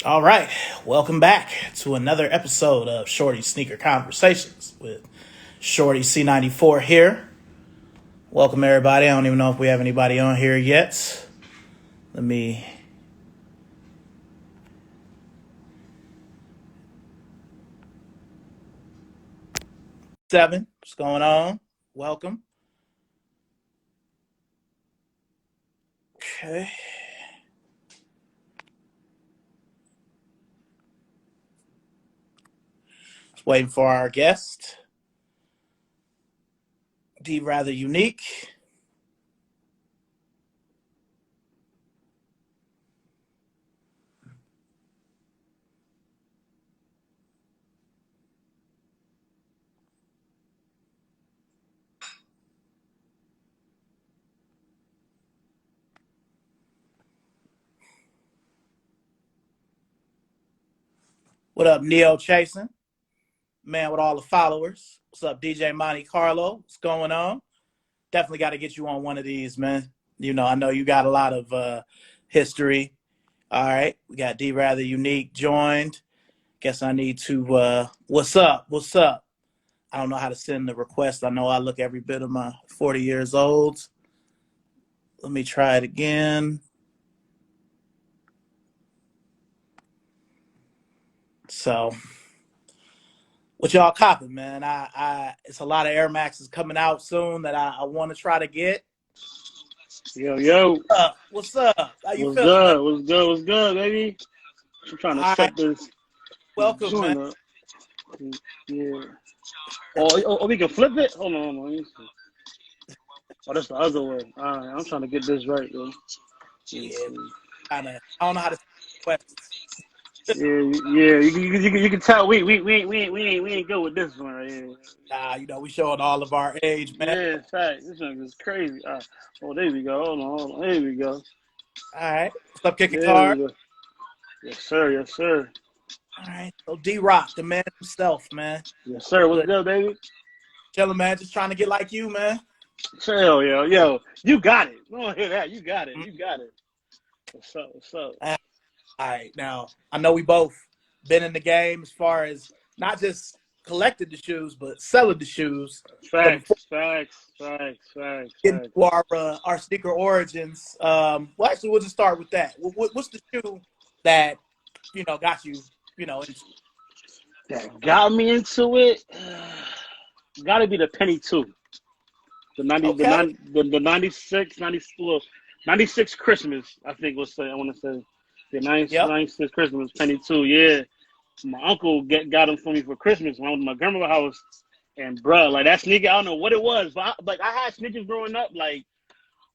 All right, welcome back to another episode of Shorty Sneaker Conversations with Shorty C94 here. Welcome everybody. I don't even know if we have anybody on here yet. Let me seven. What's going on? Welcome. Okay. Just waiting for our guest. D rather unique. What up, Neo Chasing? Man with all the followers. What's up, DJ Monte Carlo? What's going on? Definitely got to get you on one of these, man. I know you got a lot of history. All right, we got D Rather Unique joined. Guess I need to. What's up? What's up? I don't know how to send the request. I know I look every bit of my 40 years old. Let me try it again. So, what y'all copping, man? It's a lot of Air Maxes coming out soon that I want to try to get. Yo, yo. What's up? How you What's feeling, man? good? What's good? What's good, baby? I'm trying to All right, set this welcome, man. joint up. Yeah. Oh, we can flip it? Hold on, hold on. Oh, that's the other way. All right, I'm trying to get this right, though. Yeah, kind of. I don't know how to request. Yeah, yeah. You can tell we ain't good with this one right here. We showing all of our age, man. Yeah, fact. This one is crazy. Oh, there we go. Hold on. There we go. All right, what's up, kicking There we card? go. Yes, sir. Yes, sir. All right, so D Rock, the man himself, man. Yes, sir. What's Good. good, baby? Chilling, man. Just trying to get like you, man. Chill, yo. You got it. Don't hear that. You got it. You got it. What's up? What's up? All right, now I know we both been in the game as far as not just collecting the shoes, but selling the shoes. But before Facts. we get into our sneaker origins, well, actually, we'll just start with that. What's the shoe that got you, into? That got me into it. Got to be the Penny Two, the 90, the Okay. 90, the 96, 94, 96 Christmas. I think was say I want to say the 90, Yep. 96 Christmas Penny Two. Yeah, my uncle got them for me for Christmas when I was in my grandma's house. And bruh, like that sneaker, I don't know what it was, but I had sneakers growing up. Like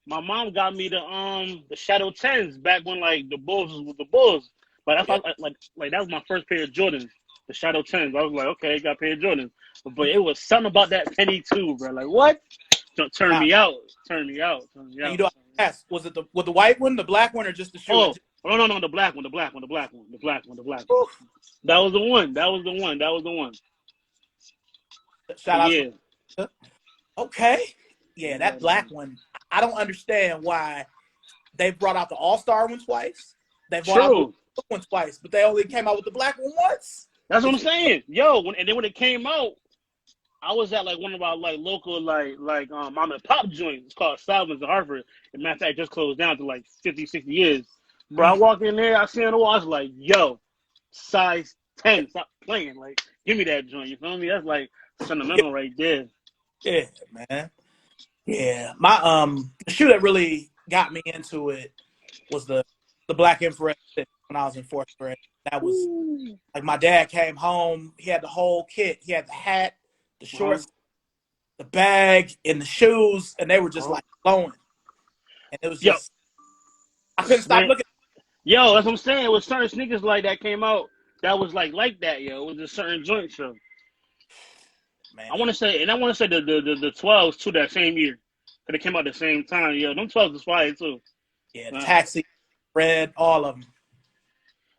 my mom got me the Shadow Tens back when like the Bulls was with the Bulls. But that's Yep. like that was my first pair of Jordans, the Shadow Tens. I was like, okay, got a pair of Jordans. But it was something about that Penny too, bro. Like what? Turn Now, me out. Turn me out. Turn me and out. ask, was it the white one, the black one, or just the shoe? Oh, no, the black one, the black one, the black one, the black one, the black one. Oof. That was the one. That was the one. That was the one. Shout But out to yeah. my okay. Yeah, that Yeah. black one. I don't understand why they brought out the All-Star one twice. They brought out the True. blue one twice, but they only came out with the black one once. That's what I'm saying. Yo, and then when it came out, I was at like one of our like local mom and pop joints. It's called Salvins in Hartford. And matter of fact, just closed down to like 50, 60 years. Bro, I Mm. walk in there, I see on the wall, I was like, yo, size 10, stop playing. Like, give me that joint. You feel me? That's like sentimental right there. Yeah, man. Yeah. My the shoe that really got me into it was the Black Infrared Six when I was in fourth grade. That was Ooh. like my dad came home, he had the whole kit. He had the hat, the Uh-huh. shorts, the bag, and the shoes, and they were just Uh-huh. like glowing. And it was Yo, just I couldn't stop man. looking. Yo, that's what I'm saying. With certain sneakers like that came out, that was like that, yo. It was a certain joint show. Man. I want to say the 12s too that same year. Cause they came out at the same time. Yo, them 12s was fire too. Yeah, the You know taxi, red, all of them.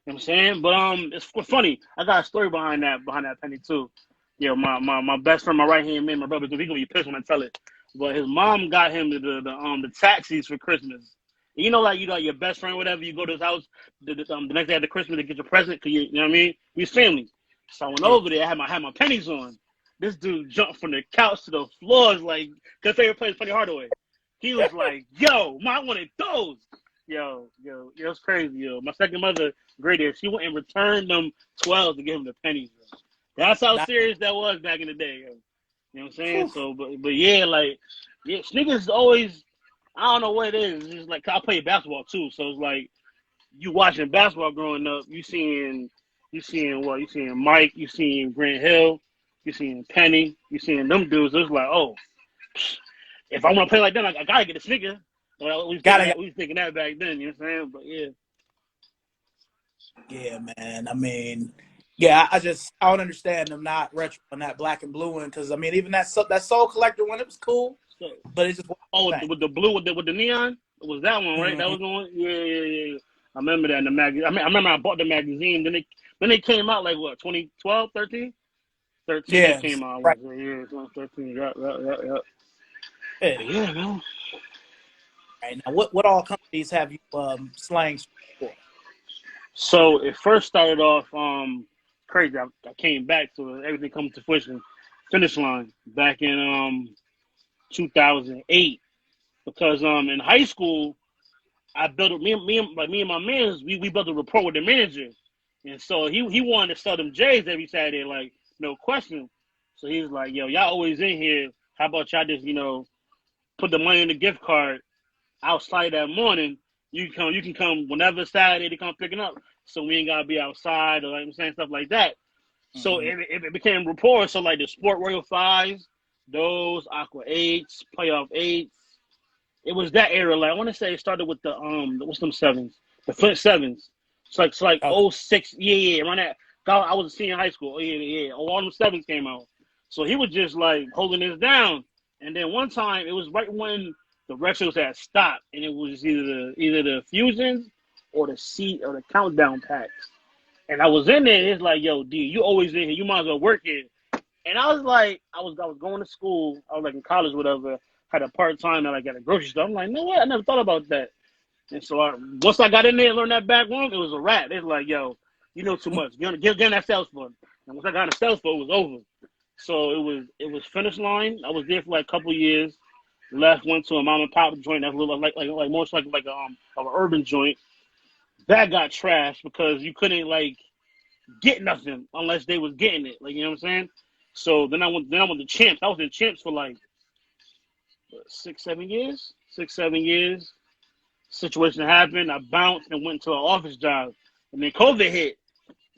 what I'm saying? But it's funny. I got a story behind that penny too. Yo, my best friend, my right hand man, my brother, he gonna be pissed when I tell it. But his mom got him the taxis for Christmas. You know, like your best friend, whatever. You go to his house the next day after Christmas to get your present, cause you know what I mean. We family. So I went Yeah. over there. I had my pennies on. This dude jumped from the couch to the floors like, cause favorite place, Penny Hardaway. He was like, "Yo, I wanted those." Yo, it was crazy. Yo, my second mother, great. She went and returned them 12 to give him the pennies. Yo. That's how Not, serious that was back in the day. Yo. You know what I'm saying? whew. So, but yeah, like, yeah, sneakers always. I don't know what it is. It's just like I play basketball too, so it's like you watching basketball growing up. You seeing what? You seeing Mike. You seeing Grant Hill. You seeing Penny. You seeing them dudes. It's like, oh, if I want to play like them, I gotta get a sneaker. Well, we was thinking Gotta, that we was thinking that back then. You know what I'm saying? But yeah. yeah, man. I mean, yeah, I don't understand them not retro and that black and blue one because I mean, even that Soul Collector one, it was cool, So, but it just wasn't oh, the same. with the blue with the neon, it was that one, right? That Mm-hmm. was the one. Yeah. I remember that in the magazine. I remember I bought the magazine. Then they came out like what 2012, 13? 13 they Yeah, came out. I right. was like, yeah, 2013. Yeah. Yeah. But yeah, man. Right. Now, what all companies have you slang for? So it first started off crazy. I came back to everything coming to fruition. Finish line back in 2008 because in high school I built me and my mans we built a rapport with the manager, and so he wanted to sell them J's every Saturday like no question. So he was like, yo, y'all always in here. How about y'all just put the money in the gift card outside that morning? You can come whenever Saturday to come picking up. So we ain't gotta be outside or like I'm saying stuff like that. So Mm-hmm. it became rapport. So like the Sport Royal Fives, those Aqua Eights, Playoff Eights. It was that era. Like I want to say it started with what's them sevens, the Flint sevens. It's like Okay. oh 06, yeah, around that. I was a senior in high school. Oh, yeah. All them sevens came out. So he was just like holding this down. And then one time it was right when the retros had stopped, and it was either the fusions or the seat or the countdown packs. And I was in there. And it's like, yo, D, you always in here. You might as well work here. And I was like, I was going to school. I was like in college, whatever. Had a part time at like at a grocery store. I'm like, no way, I never thought about that. And so once I got in there and learned that back room, it was a wrap. It's like, yo, you know too much. Get in that sales floor. And once I got in the sales floor, it was over. So it was finish line. I was there for like a couple years. Left, went to a mom and pop joint that's a little like more like of an urban joint. That got trashed because you couldn't like get nothing unless they was getting it. Like you know what I'm saying? So then I went to Champs. I was in Champs for like 6, 7 years. 6, 7 years. Situation happened. I bounced and went to an office job. And then COVID hit.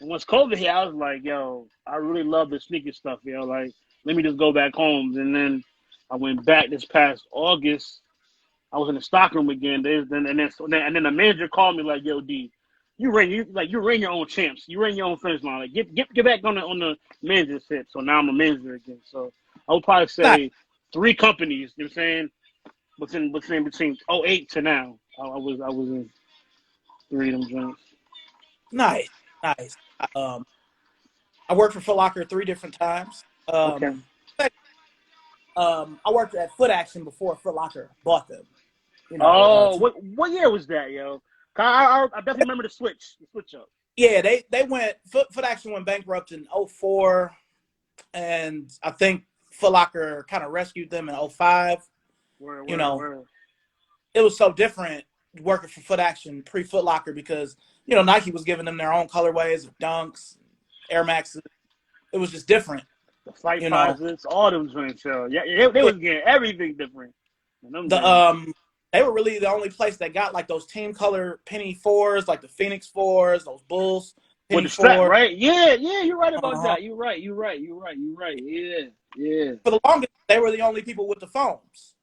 And once COVID hit, I was like, yo, I really love the sneaker stuff, yo. Like, let me just go back home. And then I went back this past August. I was in the stockroom again. And then the manager called me like, yo, D, you ran your own Champs. You ran your own finish line. Like get back on the manager's hip. So now I'm a manager again. So I would probably Nice, say 3 companies, you know what I'm saying? Between '08 to now. I was in 3 of them joints. nice, nice. Um, I worked for Foot Locker 3 different times. Okay. I worked at Foot Action before Foot Locker bought them. You know, Oh, what year was that, yo? I definitely remember the switch up. yeah, they went Foot Action went bankrupt in '04, and I think Foot Locker kind of rescued them in '05. Where You where know, where? it was so different working for Foot Action pre Foot Locker because Nike was giving them their own colorways of Dunks, Air Maxes. It was just different. The Flight You know, Posits, all them joints, yo. Yeah, they yeah, was getting everything different. And them the joints. they were really the only place that got like those team color penny fours, like the Phoenix fours, those Bulls With penny the strap, four. right? Yeah, you're right about Uh-huh. that. You're right. Yeah. For the longest, they were the only people with the foams,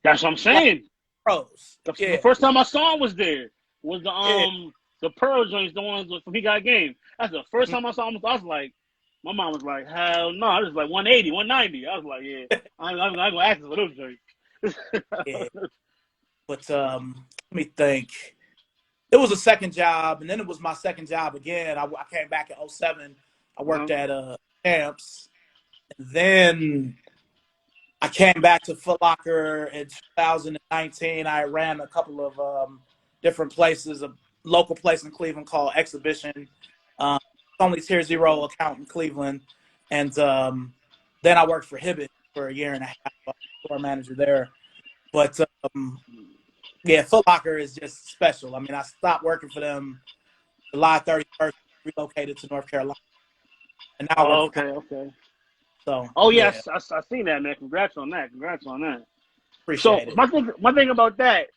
That's what I'm like saying. pros. The Yeah, first time I saw him was there. Was yeah, the Pearl joints, the ones from He Got Game. That's the first time I saw him. I was like, my mom was like, hell no. I was like 180, 190. I was like, yeah, I'm gonna ask for those joints. yeah. But let me think. It was a second job, and then it was my second job again. I came back in '07. I worked Uh-huh. at Champs. And then I came back to Foot Locker in 2019. I ran a couple of different places, a local place in Cleveland called Exhibition. Only Tier Zero account in Cleveland. And then I worked for Hibbett for a year and a half. I was store manager there. But yeah, Foot Locker is just special. I mean, I stopped working for them July 31st, relocated to North Carolina. And now I work Oh, for okay, okay. So Oh yeah, yeah, I seen that, man. Congrats on that. Congrats on that. So appreciate it. my thing about that.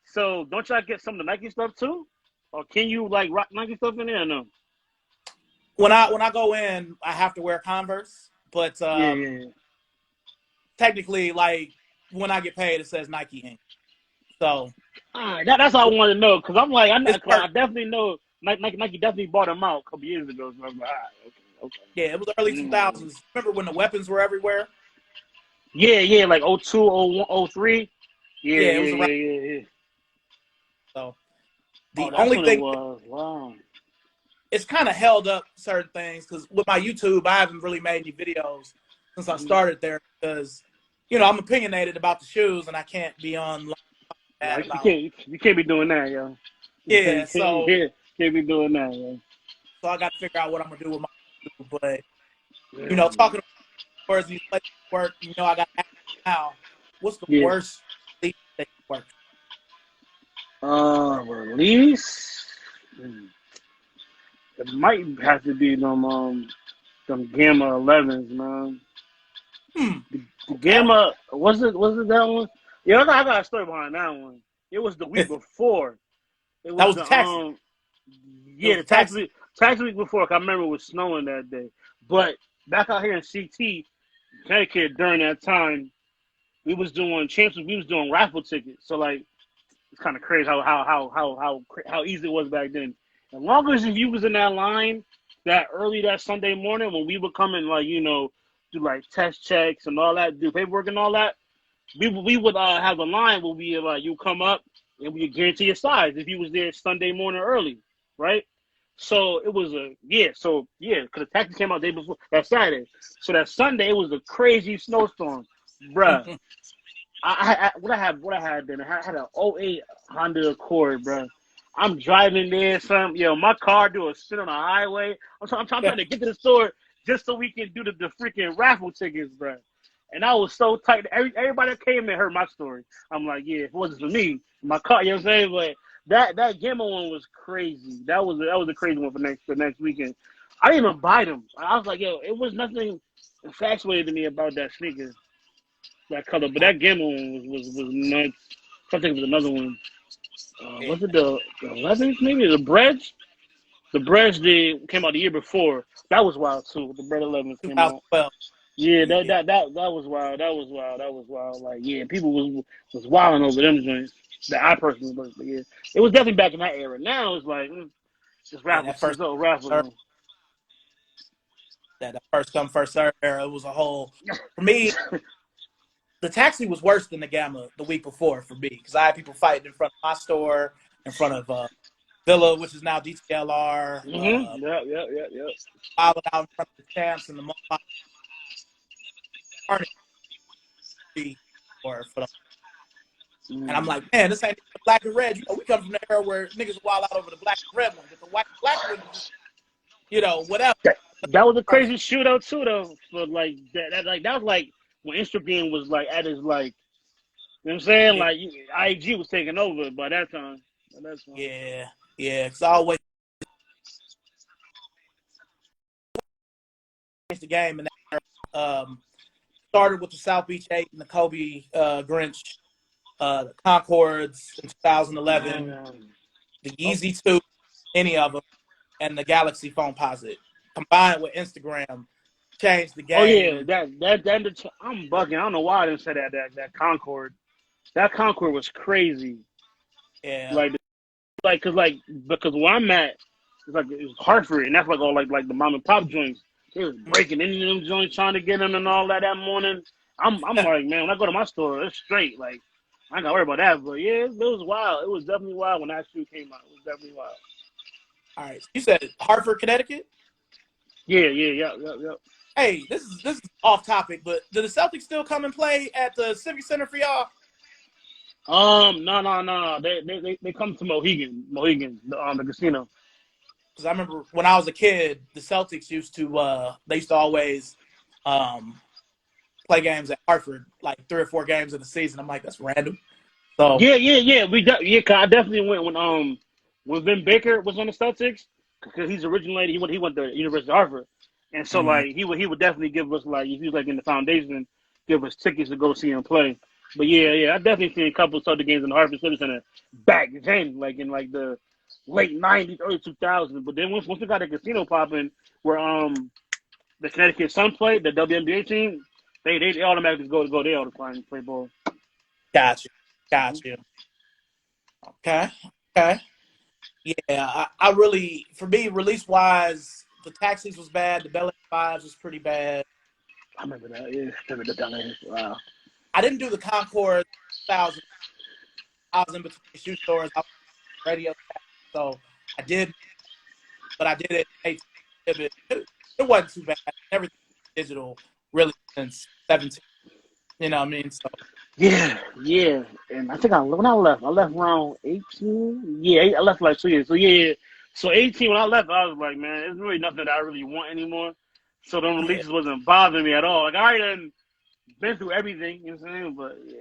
So don't y'all get some of the Nike stuff too, or can you like rock Nike stuff in there? Or no. When I go in, I have to wear Converse, but Yeah, yeah, yeah. technically, like when I get paid, it says Nike Inc. So That's all I wanted to know because I'm like it's I definitely know Nike definitely bought them out a couple years ago. So I was like, all right, okay, yeah, it was early okay. 2000s. Remember when the weapons were everywhere? Yeah, yeah, like 02, 01, 03. Yeah, Yeah, it yeah, was around. yeah, yeah, yeah. So Oh, the that's only what it thing was. Wow. it's kind of held up certain things because with my YouTube, I haven't really made any videos since I started there because I'm opinionated about the shoes and I can't be on No, bad you about. can't be doing that, yo. Yeah, so Can't be doing that, yo. I got to figure out what I'm gonna do with my YouTube. But Yeah. talking about these places work, I got to ask now, what's the Yeah. worst league that you work? Release. It might have to be them Gamma 11s, man. The Okay, Gamma was it that one? Yeah, I got a story behind that one. It was the week that before. It was was the the taxi. It was the the taxi. tax week before. 'Cause I remember it was snowing that day. But back out here in CT, Connecticut during that time, we was doing chances. We was doing raffle tickets. So like it's kind of crazy how easy it was back then. As long as if you was in that line that early that Sunday morning when we would come and like do like test checks and all that, do paperwork and all that, we would have a line where we like you come up and we guarantee your size if you was there Sunday morning early, right? So it was because the taxi came out the day before that Saturday. So that Sunday it was a crazy snowstorm, bruh. What I had then I had an '08 Honda Accord, bro. I'm driving there, my car do a shit on the highway. I'm trying to get to the store just so we can do the freaking raffle tickets, bro. And I was so tight. Everybody that came and heard my story. I'm like, yeah, if it wasn't for me, my car, you know what I'm saying? But that Gamma one was crazy. That was a crazy one for the next weekend. I didn't even buy them. I was like, yo, it was nothing infatuated to me about that sneaker, that color. But that Gamma one was nuts. I think it was another one. Yeah, Was it the 11th maybe? The Breads? The Breads came out the year before. That was wild too. The Bread 11th came out. 2012. Yeah, Yeah, that was wild. That was wild. That was wild. Like people was wilding over them joints. That I personally looked, but yeah, it was definitely back in that era. Now it's like just yeah, raffles, just little raffles. that first come first serve era. It was a whole for me. The taxi was worse than the Gamma the week before for me because I had people fighting in front of my store, in front of Villa, which is now DTLR, Yep. filing out in front of the Champs and the Mohawk Carnage for them. And I'm like, man, this ain't the black and red. We come from the era where niggas wild out over the black and red one, but the white black one, whatever. That was a crazy shootout too, though. For like that was like when Instagram was like at his like, you know what I'm saying? Yeah, Like IG was taking over by that time. yeah. Because I always changed the game, and started with the South Beach 8 and the Kobe Grinch, the Concords in 2011, the Yeezy 2, any of them, and the Galaxy Phone Posit. Combined with Instagram, changed the Oh yeah, game. I'm bugging. I don't know why I didn't say that Concord. That Concord was crazy. Yeah. Because where I'm at, it's Hartford, and that's like all like the mom and pop joints. They was breaking into them joints trying to get them and all that morning. I'm like, man, when I go to my store, it's straight. Like I ain't gotta worry about that. But yeah, it was wild. It was definitely wild when that shoe came out. It was definitely wild. All right. You said Hartford, Connecticut? Yeah. Hey, this is off topic, but do the Celtics still come and play at the Civic Center for y'all? No. They come to Mohegan, the casino. Because I remember when I was a kid, the Celtics used to they used to always um, play games at Hartford, like 3 or 4 games in the season. I'm like, that's random. So Yeah. Cause I definitely went when Vin Baker was on the Celtics because he's originally he went to University of Harvard, and so mm, like he would definitely give us like if he was like in the foundation, give us tickets to go see him play. But yeah, I definitely seen a couple of Celtic games in the Harvard Civic Center back then, like in like the late '90s, early 2000s. But then once we got the casino popping, where the Connecticut Sun played the WNBA team, they automatically go there all the time and play ball. got you, Mm-hmm. got you. Okay, okay. Yeah, I really, for me, release wise, the Taxis was bad. The Bel Air Fives was pretty bad. I remember that. Yeah, I remember that. Wow. I didn't do the Concord 1000. I was in between shoe stores. I was radio, so I did, but I did it. It wasn't too bad. Everything digital really since 17. You know what I mean? So Yeah. And I think when I left around 18. Yeah, I left like 2 years. So yeah. So 18 when I left, I was like, man, there's really nothing that I really want anymore. So the yeah, releases wasn't bothering me at all. Like I already done been through everything, you know what I'm saying? But yeah,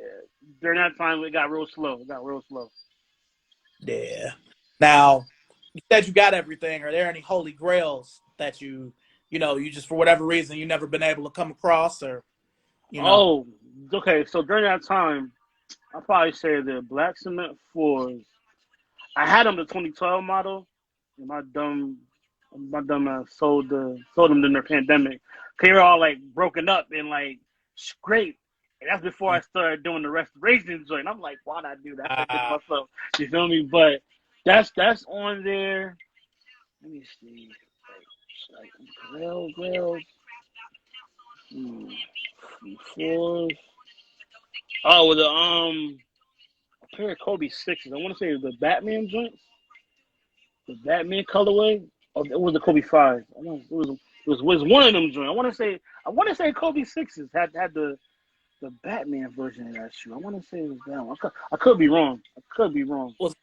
during that time it got real slow. It got real slow. yeah. Now you said you got everything. Are there any holy grails that you just for whatever reason you never been able to come across, or you know? Oh, okay. So during that time, I'll probably say the Black Cement fours. I had them the 2012 model, and my dumb ass sold them during the pandemic. They were all like broken up and like scraped, and that's before I started doing the restoration joint. I'm like, why'd I do that? I did Uh, myself. You feel me? But that's on there. Let me see, like Grails, hmm, fours. Oh, with the a pair of Kobe sixes. I want to say the Batman joints. The Batman colorway. Oh, it was the Kobe five. It was one of them joints. I want to say Kobe sixes had the Batman version of that shoe. I want to say it was that one. I could be wrong. I could be wrong. was it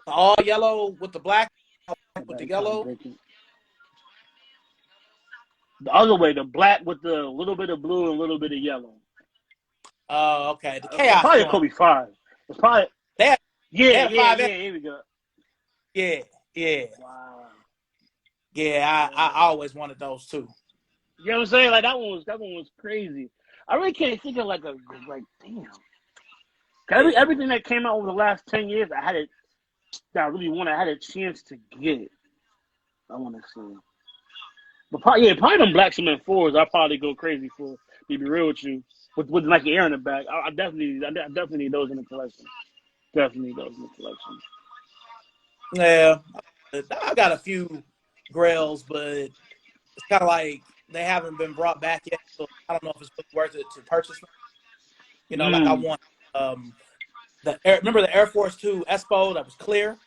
all yellow with the black with the I'm trying to yellow? break it. The other way, the black with the little bit of blue and a little bit of yellow. Oh, okay. The It's chaos probably a joint. Kobe five. It's probably They had, they yeah, had a yeah, 5X. yeah. Here we go. Yeah, yeah, Wow. yeah. I Yeah. always wanted those too. You know what I'm saying? Like that one was crazy. I really can't think of like damn. Yeah. Everything that came out over the last 10 years, I had it that I really wanted. I had a chance to get. I want to see. But probably them Black Cement fours. I probably go crazy for. To be real with you, with like the air in the back. I definitely need those in the collection. Definitely need those in the collection. Yeah, I got a few grails, but it's kind of like they haven't been brought back yet. So I don't know if it's really worth it to purchase them. Like I Mm. want remember the Air Force Two Espo that was clear.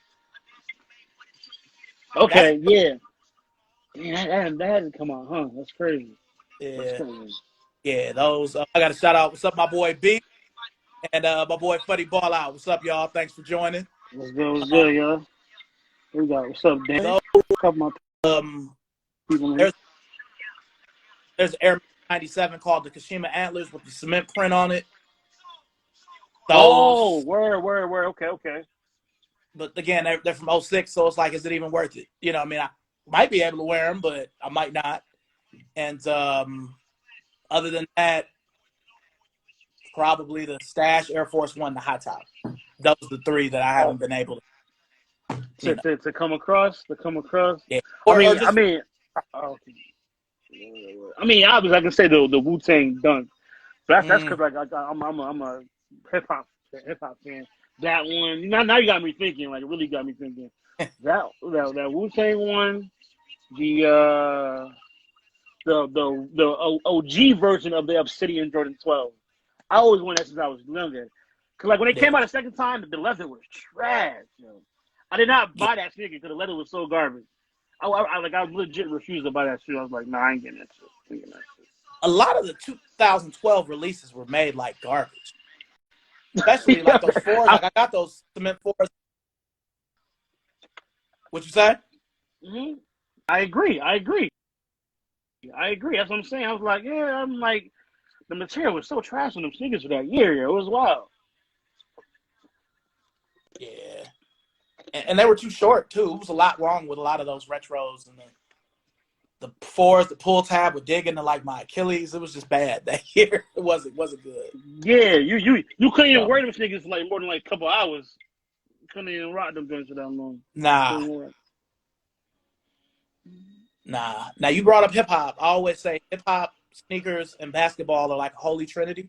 That's Okay. Yeah. Man, that hasn't come out, huh? That's crazy. That's yeah, crazy. yeah. Those I got to shout out. What's up, my boy B and my boy Funny Ball Out. What's up, y'all? Thanks for joining. What's good? What's Uh, good, y'all? Here we go. What's up, Dan? those, A couple of my um, people in. there's Air 97 called the Kashima Antlers with the cement print on it. Oh, Those, word. Okay. but again, they're from '06, so it's like, is it even worth it? I mean, I might be able to wear them, but I might not. And other than that, probably the Stash, Air Force One, the high top. Those are the three that I Oh, haven't been able to, to come across, to come across. yeah, I or mean, I just mean, oh, obviously I can say the Wu Tang dunk. But that's mm, because like I'm a hip hop fan. That one now you got me thinking. Like it really got me thinking. That Wu Tang one, the the OG version of the Obsidian Jordan 12. I always wanted that since I was younger. Cause like when it yeah, came out the second time, the leather was trash. Yo. I did not yeah, buy that sneaker because the leather was so garbage. I legit refused to buy that shoe. I was like, nah, I ain't getting that shit. a lot of the 2012 releases were made like garbage, especially like those fours. Like I got those cement fours. What you say? Mhm. I agree. I agree. That's what I'm saying. I was like, yeah, I'm like, the material was so trash on them sneakers for that year. It was wild. Yeah, and they were too short too. It was a lot wrong with a lot of those retros and the fours, the pull tab would dig into like my Achilles. It was just bad that year. It wasn't good. Yeah, you couldn't even So, wear them sneakers for like more than like a couple hours. You couldn't even rock them things for that long. nah. Now you brought up hip hop. I always say hip hop, sneakers, and basketball are like a holy trinity.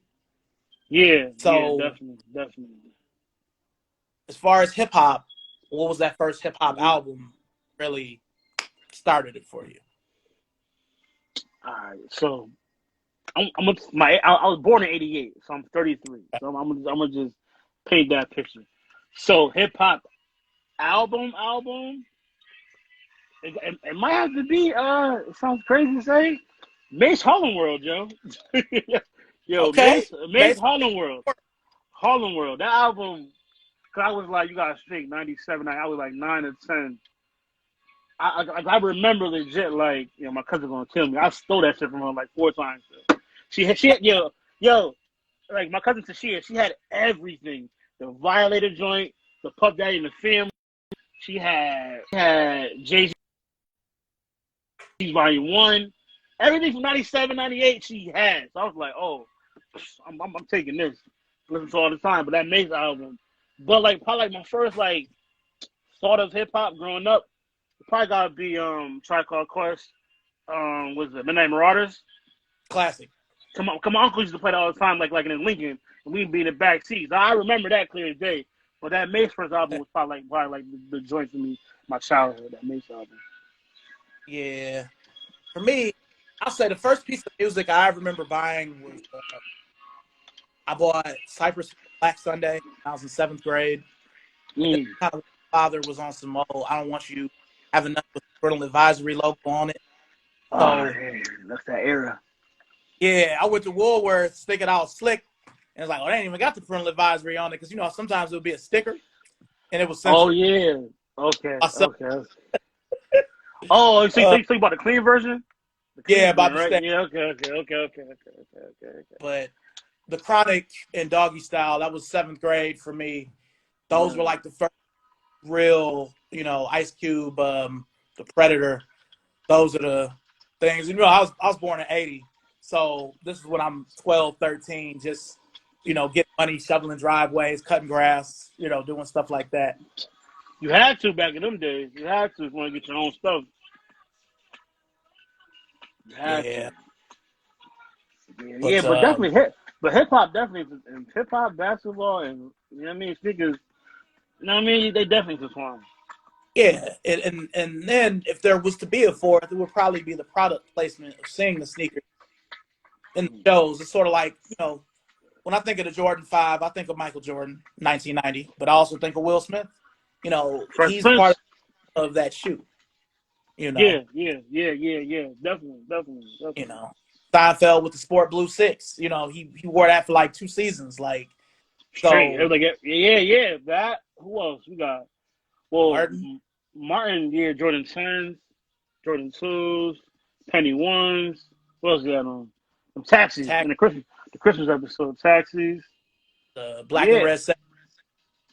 Yeah, So definitely. as far as hip hop, what was that first hip hop Mm-hmm. album really started it for you? All right, so I was born in '88, so I'm 33. So I'm gonna just paint that picture. So hip hop album, it might have to be it sounds crazy to say, Mace Harlem World, yo. Yo, Okay, Mace Harlem World. That album, cause I was like, you gotta think, '97. I was like 9 or 10. I remember legit, like, you know, my cousin gonna kill me. I stole that shit from her like 4 times. She had yo, like my cousin Tashia, she had everything. The Violator joint, the Puff Daddy and the Family. She had Jay-Z Volume 1. Everything from '97, '98 she had. So I was like, oh, I'm taking this. Listen to all the time. But that Mace album. But like probably like my first like thought of hip hop growing up, it probably gotta be Tribe Called Quest. Was it Midnight Marauders? classic. Come on, my uncle used to play that all the time, like in Lincoln, and we'd be in the back seats. I remember that clear as day. But that Mace first album was probably like the joint for me, my childhood. That Mace album. Yeah, for me, I'll say the first piece of music I remember buying was I bought Cypress Black Sunday when I was in 7th grade. And this Mm. kind of my father was on some I don't want you having nothing with the parental advisory logo on it. Oh, So yeah, that's that era. yeah, I went to Woolworths thinking I was slick, and it's like, oh, they ain't even got the parental advisory on it because you know sometimes it would be a sticker, and it was Oh censored. yeah. Okay. Myself, Oh, so you about the clean version? The yeah, clean about joint, the right? step, Yeah. Okay. but the Chronic and Doggy Style, that was 7th grade for me. Those were Yeah. like the first real, Ice Cube, the Predator. Those are the things. You know, I was born in '80, so this is when I'm 12, 13, just getting money, shoveling driveways, cutting grass, doing stuff like that. You had to back in them days. You had to if you want to get your own stuff. You had to. Yeah, Yeah, but but definitely hip hop definitely and hip hop, basketball, and you know what I mean, sneakers. You know what I mean? They definitely intertwine. yeah, and then if there was to be a fourth, it would probably be the product placement of seeing the sneakers in the shows. It's sort of like when I think of the Jordan 5, I think of Michael Jordan, 1990, but I also think of Will Smith. Fresh He's part Prince. of that shoe. You know, Yeah. Definitely. you know, Seinfeld with the Sport Blue 6. He wore that for like 2 seasons. Like, Straight. It so was like yeah. That. Who else? We got Martin, Martin. Yeah, Jordan 10s, Jordan 2s, Penny 1s. What else we got on? Some taxis Tack, in the Christmas episode. Taxis. the Black and Yeah. Red 7,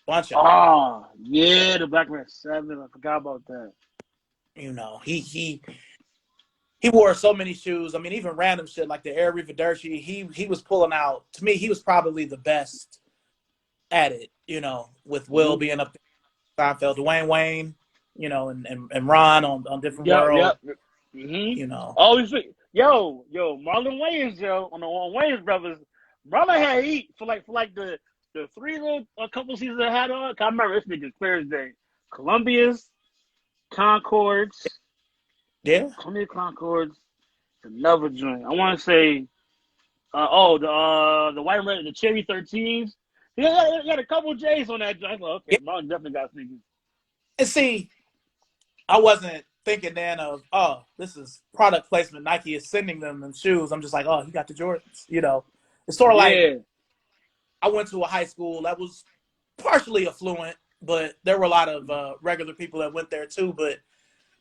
bunch of them. Oh yeah, the Black Red 7. I forgot about that. He wore so many shoes. I mean, even random shit like the Air Rivederci. He was pulling out. To me, he was probably the best at it. With Will Mm-hmm. being up there, Seinfeld, Dwayne Wayne, and Ron on Different World. Yep. Mm-hmm. You know, Always, yo, Marlon Wayans, on Wayans Brothers, brother had heat for the 3 little a couple seasons I had on. I remember this nigga clear as day. Columbia's, Concords, yeah, Columbia Concords, another joint. I want to say, the white and red, the Cherry 13s. He had a couple J's on that joint. I was like, yeah. okay, Marlon definitely got sneakers. And see, I wasn't thinking then of, oh, this is product placement. Nike is sending them shoes. I'm just like, oh, he got the Jordans. You know, it's sort of like Yeah. I went to a high school that was partially affluent, but there were a lot of regular people that went there too. But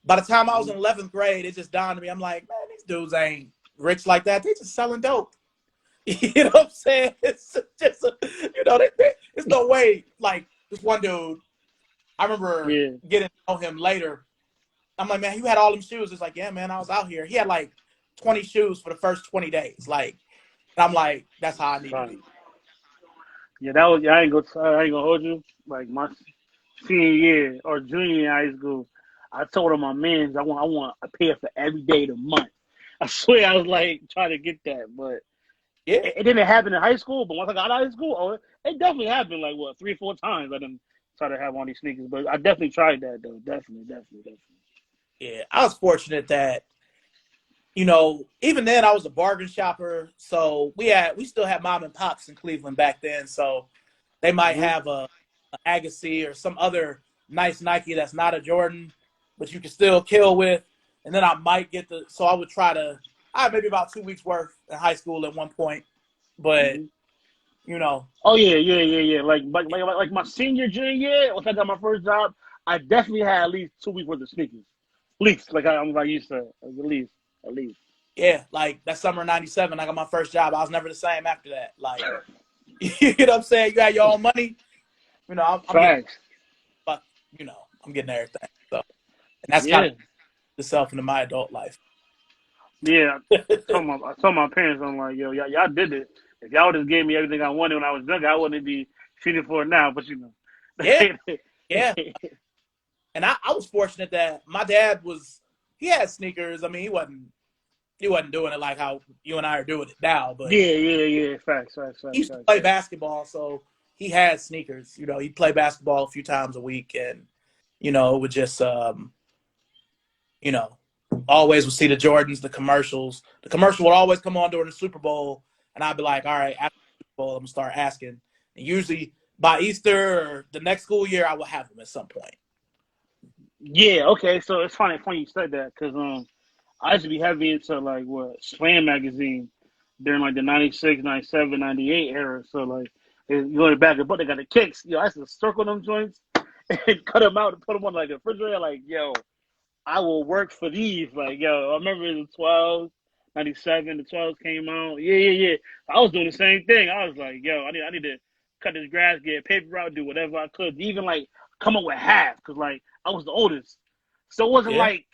by the time I was in 11th grade, it just dawned on me. I'm like, man, these dudes ain't rich like that. They just selling dope. You know what I'm saying? It's just, you know, there's no way. Like this one dude, I remember Yeah. getting to know him later. I'm like, man, you had all them shoes. It's like, yeah, man, I was out here. He had like 20 shoes for the first 20 days. Like, and I'm like, that's how I need to Right. be. Yeah, that was. I ain't gonna hold you. Like my senior year or junior year in high school, I told him my mans I want a pair for every day of the month. I swear I was like trying to get that, but Yeah, it didn't happen in high school. But once I got out of school, oh, it definitely happened. Like what, 3 or 4 times I didn't try to have one of these sneakers. But I definitely tried that though. Definitely. yeah. I was fortunate that, you know, even then I was a bargain shopper. So we still had mom and pops in Cleveland back then. So they might Hmm. have a Agassi or some other nice Nike that's not a Jordan, but you can still kill with. And then I might get so I would try to, I had maybe about 2 weeks worth in high school at one point, but Hmm. you know, Oh yeah. Like my senior junior year, once I got my first job, I definitely had at least 2 weeks worth of sneakers. At least, I'm like used to, at least. yeah, like that summer of '97, I got my first job. I was never the same after that. Like, you know what I'm saying? You had your own money, you know, I'm getting, Facts. but you know, I'm getting everything. So, and that's kind of Yeah, itself into my adult life. yeah. I told my parents, I'm like, yo, y'all did it. If y'all just gave me everything I wanted when I was younger, I wouldn't be shooting for it now. But you Yeah, know, yeah. And I was fortunate that my dad he had sneakers. I mean, he wasn't doing it like how you and I are doing it now, but yeah. he used to play basketball, so he had sneakers. You know, he'd play basketball a few times a week, and you know, it would just you know, always would see the Jordans, the commercials. The commercial would always come on during the Super Bowl, and I'd be like, all right, after the Super Bowl, I'm gonna start asking. And usually by Easter or the next school year, I will have them at some point. Yeah, okay. So it's funny you said that because I used to be heavy into like what Slam magazine during like the 96, 97, 98 era. So like you go to the back of the book, they got the kicks. Yo, I used to circle them joints and cut them out and put them on like a refrigerator. Like yo, I will work for these. Like yo, I remember the 12s, 97, the 12s came out. Yeah. I was doing the same thing. I was like, yo, I need to cut this grass, get paper route, do whatever I could, even like come up with half because like I was the oldest. So it wasn't Yeah, like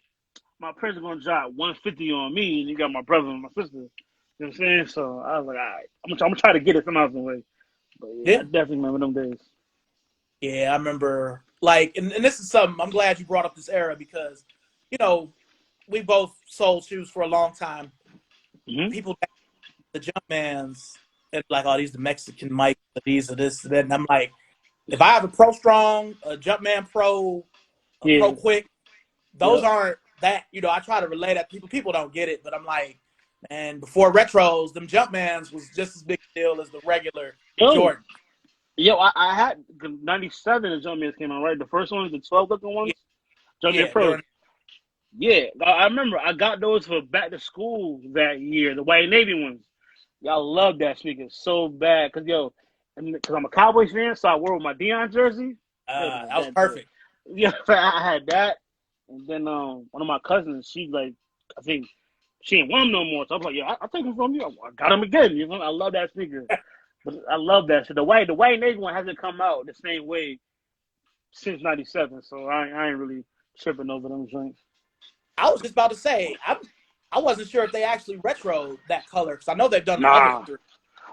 my parents are gonna drop 150 on me, and you got my brother and my sister. You know what I'm saying? So I was like, all right, I'm gonna try to get it somehow, some way. But yeah, I yeah, definitely remember them days. yeah. I remember like, and this is something I'm glad you brought up this era because, you know, we both sold shoes for a long time. Hmm. People, the Jumpmans, and like, oh, these the Mexican Mike, these are this, that, and I'm like, if I have a Pro Strong, a Jumpman Pro, a Pro Yeah, Quick, those yep. aren't that. You know, I try to relay that people don't get it, but I'm like, man, before retros, them Jumpmans was just as big a deal as the regular Yo, Jordan. I had 97 the Jumpmans came out, right? The first ones, the 12 looking Yeah, ones, Jumpman yeah, during Pros. Yeah, I remember I got those for back to school that year, the white navy ones. Y'all love that sneaker so bad, cause yo, cause I'm a Cowboys fan, so I wore my Dion jersey. Yo, that was perfect. yeah, I had that, and then one of my cousins, she like, I think she ain't want them no more. So I was like, yeah, I take them from you. I got them again. You know, I love that sneaker, but I love that. So the white navy one hasn't come out the same way since '97. So I ain't really tripping over them joints. I was just about to say, I wasn't sure if they actually retro that color because I know they've done the other Nah. three,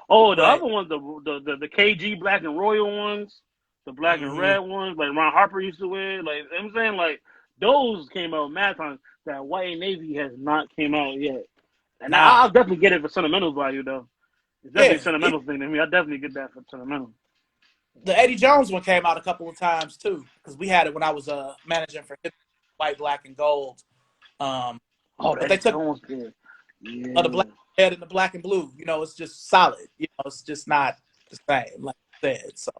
Oh, the but other ones, the KG black and royal ones, the black and mm-hmm, red ones, like Ron Harper used to wear. Like you know what I'm saying, like those came out mad times. That white and navy has not came out yet, and nah, I'll definitely get it for sentimental value though. It's definitely a yeah, sentimental thing to me. I definitely get that for sentimental. the Eddie Jones one came out a couple of times too because we had it when I was managing for hip, white, black, and gold. Um, Oh, the but they Eddie took Jones kid. the black Yeah. red and the black and blue. You know, it's just solid. You know, it's just not the same, like I said. So,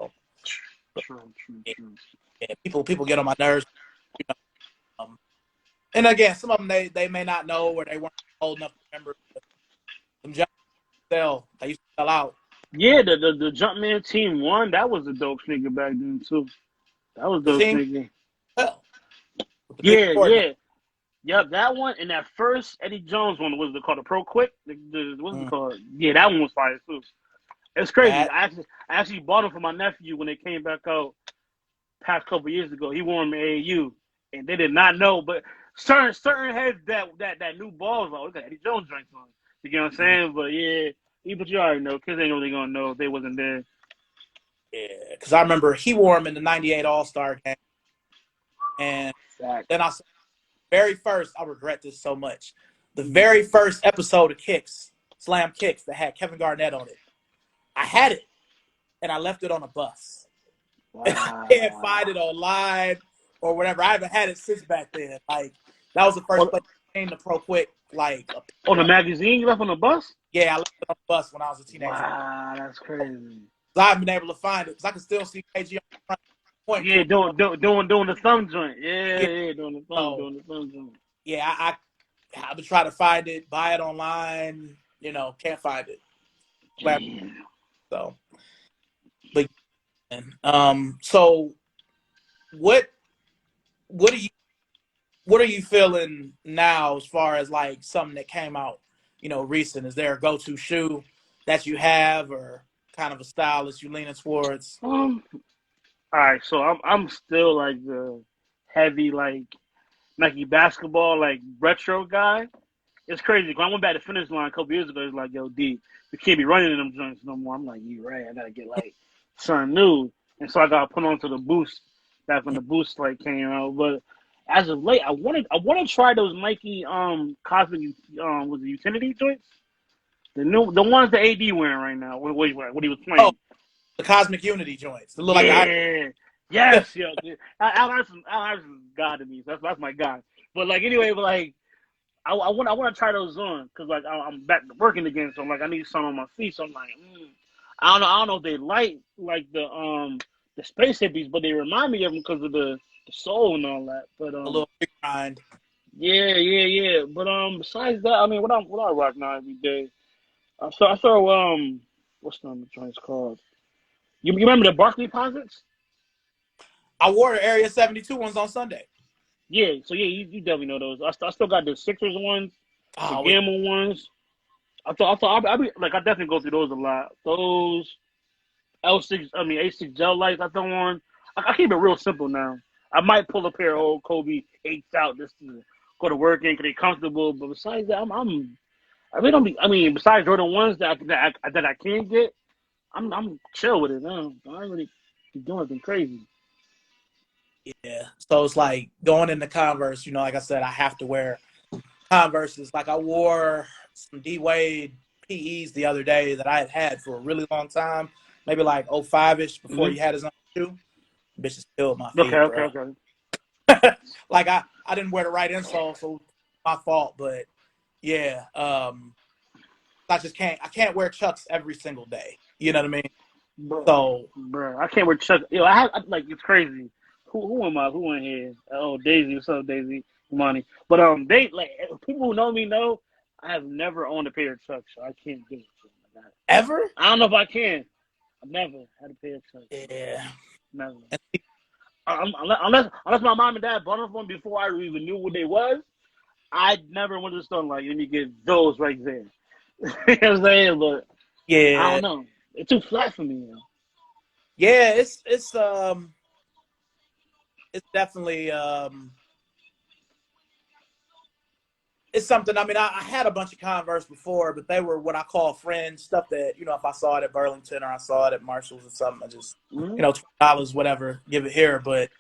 but, True. yeah, yeah, people get on my nerves. You know, And again, some of them they may not know or they weren't old enough to remember. Some jump sell. They used to sell out. Yeah, the Jumpman Team 1, that was a dope sneaker back then too. That was The dope team sneaker. sell with the big Yeah, coordinator. yeah. Yep, that one and that first Eddie Jones one was it called the Pro Quick? What's it Mm, called? Yeah, that one was fire too. It's crazy. that I actually bought them for my nephew when they came back out past couple years ago. He wore them in AAU, and they did not know. But certain heads that new balls like, look at Eddie Jones joints on. You get what I'm mm, saying? But yeah, but you already know. Kids ain't really gonna know if they wasn't there. yeah, because I remember he wore them in the '98 All Star game, and Facts. then I saw the very first. I regret this so much. The very first episode of Kicks, Slam Kicks, that had Kevin Garnett on it. I had it, and I left it on a bus. And I can't find Wow. it online or whatever. I haven't had it since back then. Like that was the first On, place I came to Pro Quick. Like a on the picture of. magazine you left on the bus? Yeah, I left it on the bus when I was a teenager. Wow, that's crazy. I haven't been able to find it because I can still see KG on the front point. Yeah, doing the thumb joint. Yeah, Yeah, yeah, so doing the thumb joint. yeah, I've been trying to find it, buy it online. Can't find it. Damn. So, but so what what are you feeling now as far as like something that came out, recent? Is there a go-to shoe that you have or kind of a style that you leaning towards? All right, so I'm still like the heavy like Nike basketball like retro guy. It's crazy. When I went back to Finish Line a couple years ago, it's like, yo, D, we can't be running in them joints no more. I'm like, you right. I gotta get like something new, and so I got put onto the Boost back when the Boost like came out. But as of late, I want to try those Nike Cosmic was it utility joints, the ones that AD wearing right now. What he was Oh, playing. the Cosmic Unity joints. They look like the Yeah. Yes, yo. Al Iverson's God to me. So that's my guy. But like anyway, but like I want to try those on because like I'm back to working again. So I'm like I need something on my feet. So I'm like, I don't know if they like the space hippies, but they remind me of them because of the soul and all that. But a little big grind. yeah. But besides that, I mean, what I rock now every day. I throw what's the joint's called? You remember the Barkley Posits? I wore the Area 72 ones on Sunday. Yeah, so yeah, you definitely know those. I still got the Sixers ones, the Oh, Gamma ones. I be like I definitely go through those a lot. Those A6 gel lights I throw on. I keep it real simple now. I might pull a pair of old Kobe 8s out just to go to work in because they're comfortable. But besides that, I really don't be. I mean, besides Jordan ones that I can get, I'm chill with it now. I don't really be doing anything crazy. yeah. So it's like going into Converse, like I said, I have to wear Converses. Like I wore some D Wade PEs the other day that I had for a really long time, maybe like 05-ish before Hmm. he had his own shoe. Bitches killed my Okay, feet, okay, bro. okay. Like I didn't wear the right insole, so my fault. But yeah, I can't wear Chucks every single day. You know what I mean? Bro, So bro, I can't wear Chuck. Yo, like it's crazy. Who am I? Who in here? Oh, Daisy, what's up, Daisy? Money. But they like people who know me know I have never owned a pair of Chucks, so I can't get it. ever? I don't know if I can. I've never had a pair of Chucks. Yeah. Never. Unless my mom and dad bought them for me before I even knew what they was, I never went to the store like let me get those right there. You know what I'm saying? But I Yeah. don't know. It's too flat for me. Yeah, it's definitely it's something. I mean, I had a bunch of Converse before, but they were what I call friends stuff that if I saw it at Burlington or I saw it at Marshalls or something, I just Mm-hmm. $20 whatever, give it here. But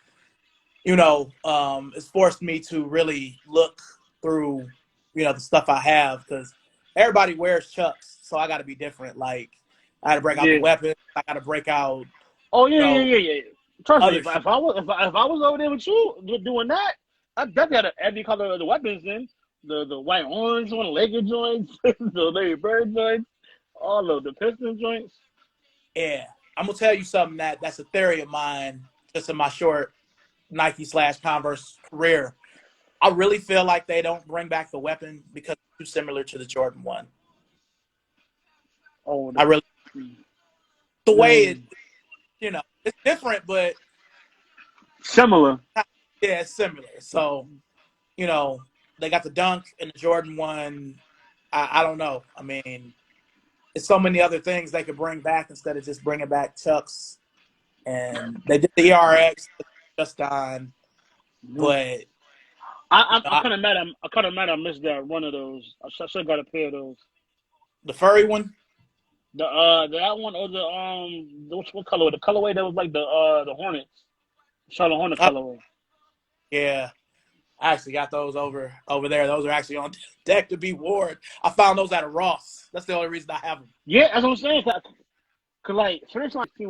it's forced me to really look through the stuff I have because everybody wears Chucks, so I got to be different. Like I got to break out the Yeah. weapons, I got to break out Oh you yeah, yeah, know yeah, yeah. Trust me, other if shit. I was if I was over there with you doing that, I definitely had every color of the weapons in the white orange one, Laker joints, the Larry Bird joints, all of the Piston joints. Yeah, I'm gonna tell you something that's a theory of mine, just in my short Nike/Converse career. I really feel like they don't bring back the weapon because it's too similar to the Jordan 1. Oh, I really the way it, mm, it's different, but similar. yeah, it's similar. So, they got the dunk and the Jordan 1. I don't know. I mean, it's so many other things they could bring back instead of just bringing back Chucks. And they did the ERX just on, No. but I kind of mad. I kind of mad. I missed that one of those. I should have got a pair of those. the furry one, That one or what colorway? The colorway that was like the Hornets, Charlotte Hornet oh, colorway. yeah, I actually got those over there. Those are actually on deck to be worn. I found those at a Ross. That's the only reason I have them. Yeah, that's what I'm saying. Cause like first time 17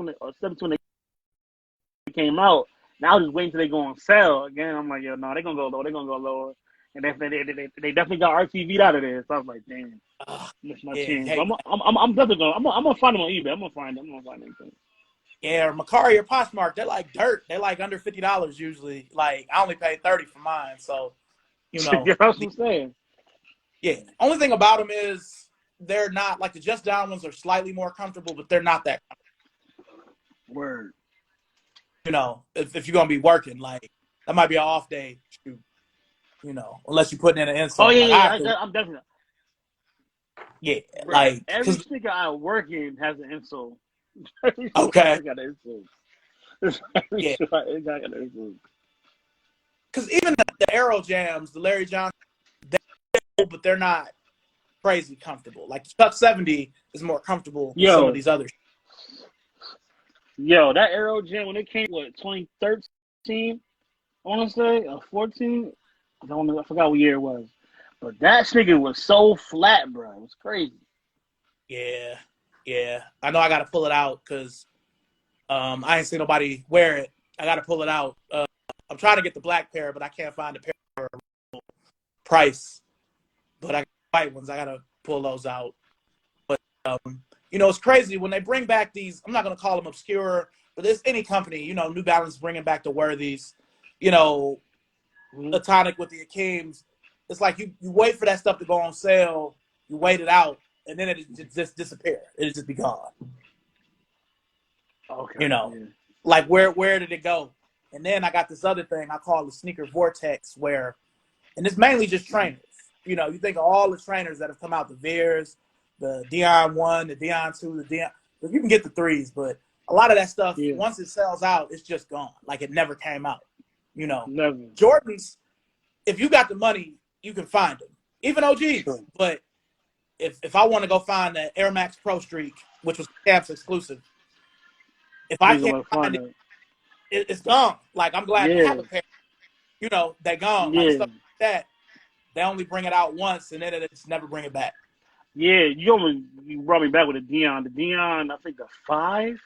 when they came out, now I was just waiting till they go on sale again. I'm like, yo, no, they're gonna go low. They're gonna go lower. And they definitely got RTV'd out of there. So I was like, damn, missed my Yeah, chance. hey, But I'm definitely gonna find them on eBay. I'm gonna find them. yeah, Macari or Poshmark, they're like dirt. They're like under $50 usually. Like I only paid 30 for mine, so Yeah, that's what I'm saying. yeah. Only thing about them is they're not like the Just Down ones are slightly more comfortable, but they're not that. Word. If you're gonna be working, like that might be an off day shoot. Unless you're putting in an Oh insole. yeah, Like I have yeah. to, I'm definitely. yeah, Bro, like every because sneaker I work in has an insole. Every sneaker I okay, work got an insole. Every yeah, shoe I got an insole. because even the Aero Jams, the Larry Johnson, but they're not crazy comfortable. Like the Chuck 70 is more comfortable than some of Yo, these others. that Aero Jam when it came, what 2013? I want to say 14. I forgot what year it was. But that sneaker was so flat, bro. It was crazy. Yeah, yeah. I know I got to pull it out because I ain't seen nobody wear it. I got to pull it out. I'm trying to get the black pair, but I can't find a pair for a price. But I got white ones. I got to pull those out. But it's crazy when they bring back these. I'm not gonna call them obscure, but there's any company. New Balance bringing back the Worthies. Mm-hmm. Platonic with the Akims. It's like you wait for that stuff to go on sale. You wait it out, and then it just disappear. It just be gone. Okay. You know, Yeah. like where did it go? And then I got this other thing I call the sneaker vortex, and it's mainly just trainers. You think of all the trainers that have come out, the Veers, the Dion 1, the Dion 2, the Dion. You can get the 3s, but a lot of that stuff, Yeah. once it sells out, it's just gone. Like it never came out. Never. Jordans, if you got the money, you can find them. Even OGs. Sure. But if I want to go find the Air Max Pro Streak, which was Camp's exclusive, if I Nigga can't wanna find find it, it. it's gone. Like I'm glad to have Yeah. a pair. They gone. Like Yeah. stuff like that. They only bring it out once, and then it's never bring it back. Yeah. You brought me back with a Dion. The Dion, I think the 5.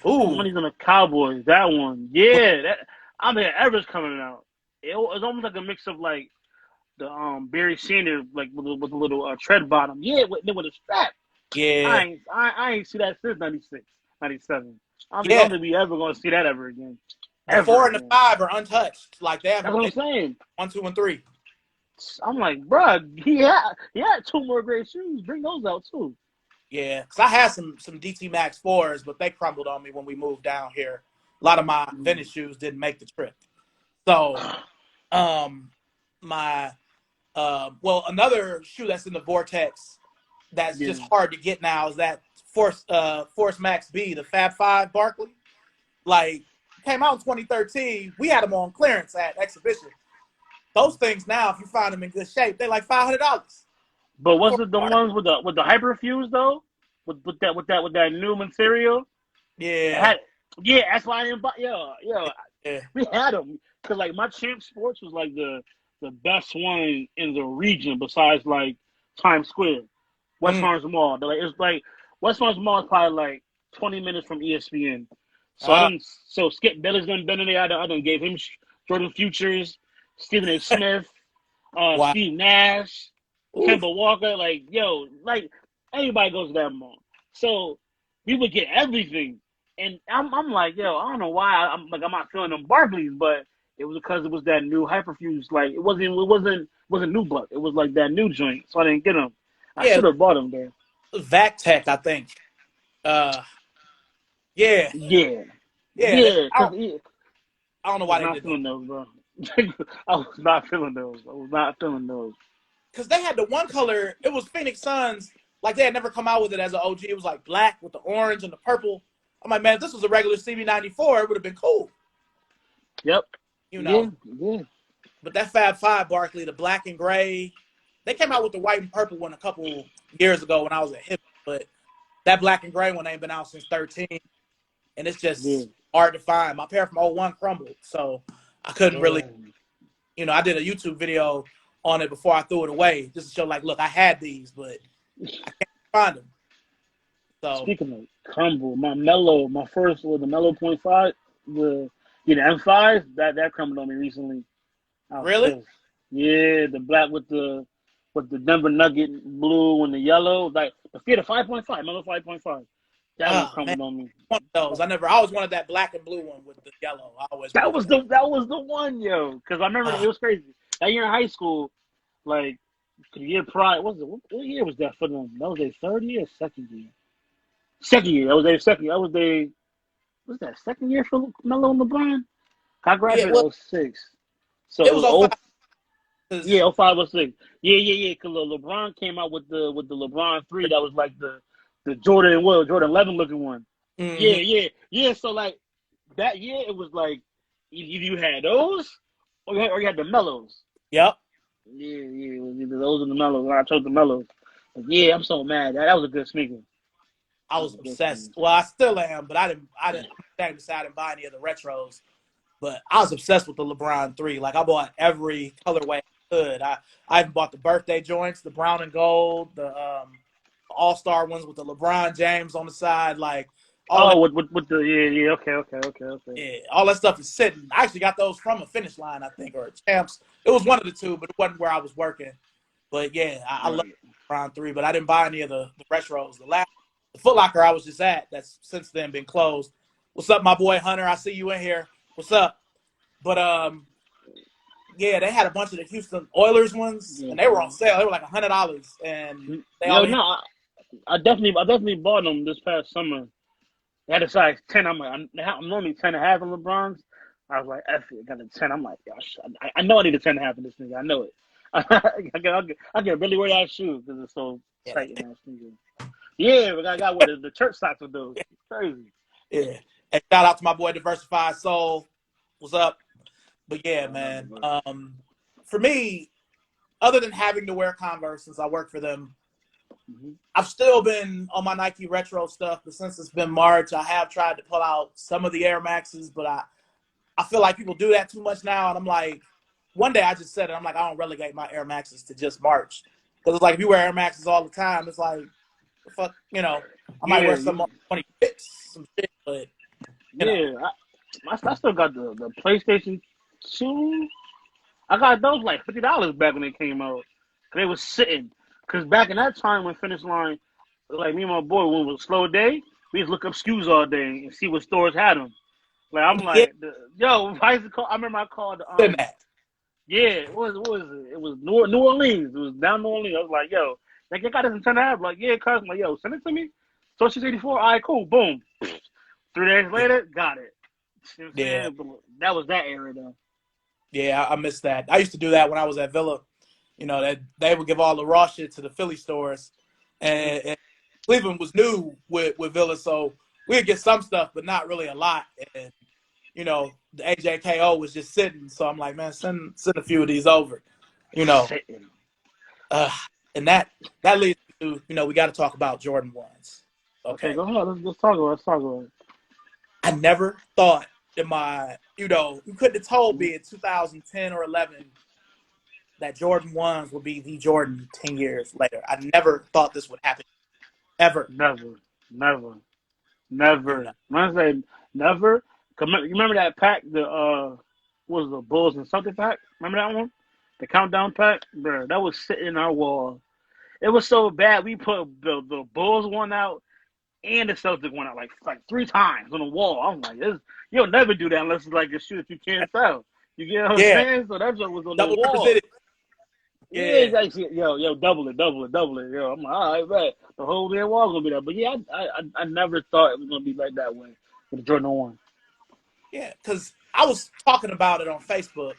The Ooh, one he's on the Cowboys. That one. Yeah. I mean, Everett's coming out. It was almost like a mix of like the Barry Sanders like with a little tread bottom. Yeah, with a strap. yeah, I ain't see that since 96, 97. I don't yeah. think we ever gonna see that ever again. The Ever 4 and the again. 5 are untouched. Like they have That's what I'm saying. 1, 2, and 3. I'm like, bro, he had 2 more great shoes. Bring those out too. Yeah, because I had some DT Max 4s, but they crumbled on me when we moved down here. A lot of my vintage shoes didn't make the trip. So, another shoe that's in the vortex that's Yeah. just hard to get now is that Force Max B, the Fab 5 Barkley. Like, came out in 2013. We had them on clearance at exhibition. Those things now, if you find them in good shape, they're like $500. But was it the ones with the hyperfuse though? With that new material? Yeah. Had, yeah, that's why I didn't buy. Yeah. We had them because like my Champ Sports was like the best one in the region besides like Times Square, West Mm. Orange Mall. It's like West Orange Mall is probably like 20 minutes from ESPN. So Uh, Skip Bayless done been in there. I done gave him Jordan Futures, Stephen A. Smith, wow. Steve Nash, Ooh. Kemba Walker. Like like everybody goes to that mall. So we would get everything. And I'm like, yo, I don't know why I'm not feeling them Barclays, but It was because it was that new hyperfuse. Like it wasn't new buck. It was like that new joint. So I didn't get them. I Yeah, should have bought them there. Vac Tech, I think. Uh, yeah, Yeah, yeah. yeah. I Cause don't, it, I don't I know was why they not did that feeling those, bro. I was not feeling those. I was not feeling those. because they had the one color. It was Phoenix Suns. Like they had never come out with it as an OG. It was like black with the orange and the purple. I'm like, man, if this was a regular CB94, it would have been cool, Yep. you Yeah. know. Yeah. But that Fab Five Barkley, the black and gray, they came out with the white and purple one a couple years ago when I was at Hip. But that black and gray one ain't been out since 13, and it's Yeah. just hard to find. My pair from '01 crumbled, so I couldn't really, Damn. I did a YouTube video on it before I threw it away just to show, like, look, I had these, but I can't find them. So Speaking of crumble, my first was the Mellow point five, the M5 that crumbled on me recently. I was really, pissed. Yeah, the black with the Denver Nugget blue and the yellow, like the 5.5, Mellow 5.5. That one oh man, crumbled on me. one of those. I always wanted that black and blue one with the yellow. I always That wanted was that. the one, yo. Because I remember it Uh, was crazy. That year in high school, like the year prior, what year was that for them? That was their third year, or second year. Second year. That was their second. That was their was that second year for Melo and LeBron? I yeah, graduated well, 06. So it it was was oh 05 because yeah, oh 05 or 06. Yeah. Cause LeBron came out with the LeBron 3 that was like the Jordan 11 looking one. mm-hmm. Yeah. So like that year it was like either you had those or you had the Mellows. Yep. Yeah, it was either those or the Mellows. I chose the Mellows. But yeah, I'm so mad. That was a good sneaker. I That was was a good obsessed. sneaker. Well, I still am, but I'm ashamed to say I didn't buy any of the retros. But I was obsessed with the LeBron 3. Like I bought every colorway I could. I even bought the birthday joints, the brown and gold, the all-star ones with the LeBron James on the side, like all that. Oh, with the yeah. Okay. Yeah, all that stuff is sitting. I actually got those from a Finish Line, I think, or a Champs. It was one of the two, but it wasn't where I was working. But yeah, I love Right. LeBron 3, but I didn't buy any of the retros. The Foot Locker I was just at, that's since then been closed. What's up, my boy Hunter? I see you in here. What's up? But yeah, they had a bunch of the Houston Oilers ones, Yeah. and they were on sale. They were like $100, and they Yo, only had, no, I definitely bought them this past summer. They had a size 10. I'm normally 10 and a half in LeBron's. I was like, F it, got a 10. I'm like, gosh, I know I need a 10 and a half in this nigga. I know it. I can really wear that shoe because it's so yeah, tight in that sneaker. Yeah, but I got the church socks with those. It's crazy. yeah. And shout out to my boy Diversified Soul. What's up? But yeah, I love it, man. bro. For me, other than having to wear Converse since I work for them, Mm-hmm. I've still been on my Nike retro stuff. But since it's been March, I have tried to pull out some of the Air Maxes, but I feel like people do that too much now, and I'm like, one day I just said it. I'm like, I don't relegate my Air Maxes to just March because it's like if you wear Air Maxes all the time, it's like, fuck, I might wear Yeah, some on 26, some shit, but you know, yeah. I still got the PlayStation 2. I got those like $50 back when they came out. They was sitting. Cause back in that time when Finish Line, like me and my boy, when it was a slow day, we just look up SKUs all day and see what stores had them. Like I'm yeah, like, yo, I used to call. I remember I called than that. yeah, what was it? It was New Orleans. It was down New Orleans. I was like, yo, like they got this in 10 half. Like, yeah, cuz I'm like, yo, send it to me. Social 84. All right, cool. Boom. 3 days Yeah, later, got it. You know what I'm yeah, saying? But that was that era though. yeah. I miss that. I used to do that when I was at Villa. That they would give all the raw shit to the Philly stores, and Cleveland was new with Villa, so we'd get some stuff, but not really a lot. And the AJKO was just sitting, so I'm like, man, send a few of these over, you know. Sitting. Uh, and that leads to we got to talk about Jordan ones. Okay, Okay, go ahead. Let's talk about it. Let's talk about it. I never thought in my you couldn't have told Mhm. me in 2010 or 11 that Jordan ones would be the Jordan 10 years later. I never thought this would happen ever. Never, never, You know, never. When I say never, you remember that pack? What was the Bulls and something pack? Remember that one? The countdown pack, bro. That was sitting in our wall. It was so bad. We put the Bulls one out and the Celtics one out like 3 times on the wall. I'm like, you'll never do that unless it's like a shoe that you can't sell. You get what I'm Yeah, saying? So that joint was on the double wall. represented. Yeah, Yeah, it's like, yo, double it, double it, double it. Yo, I'm like, all right, right. The whole damn wall gonna be that. But yeah, I never thought it was gonna be like that way with the Jordan 1. yeah. Because I was talking about it on Facebook,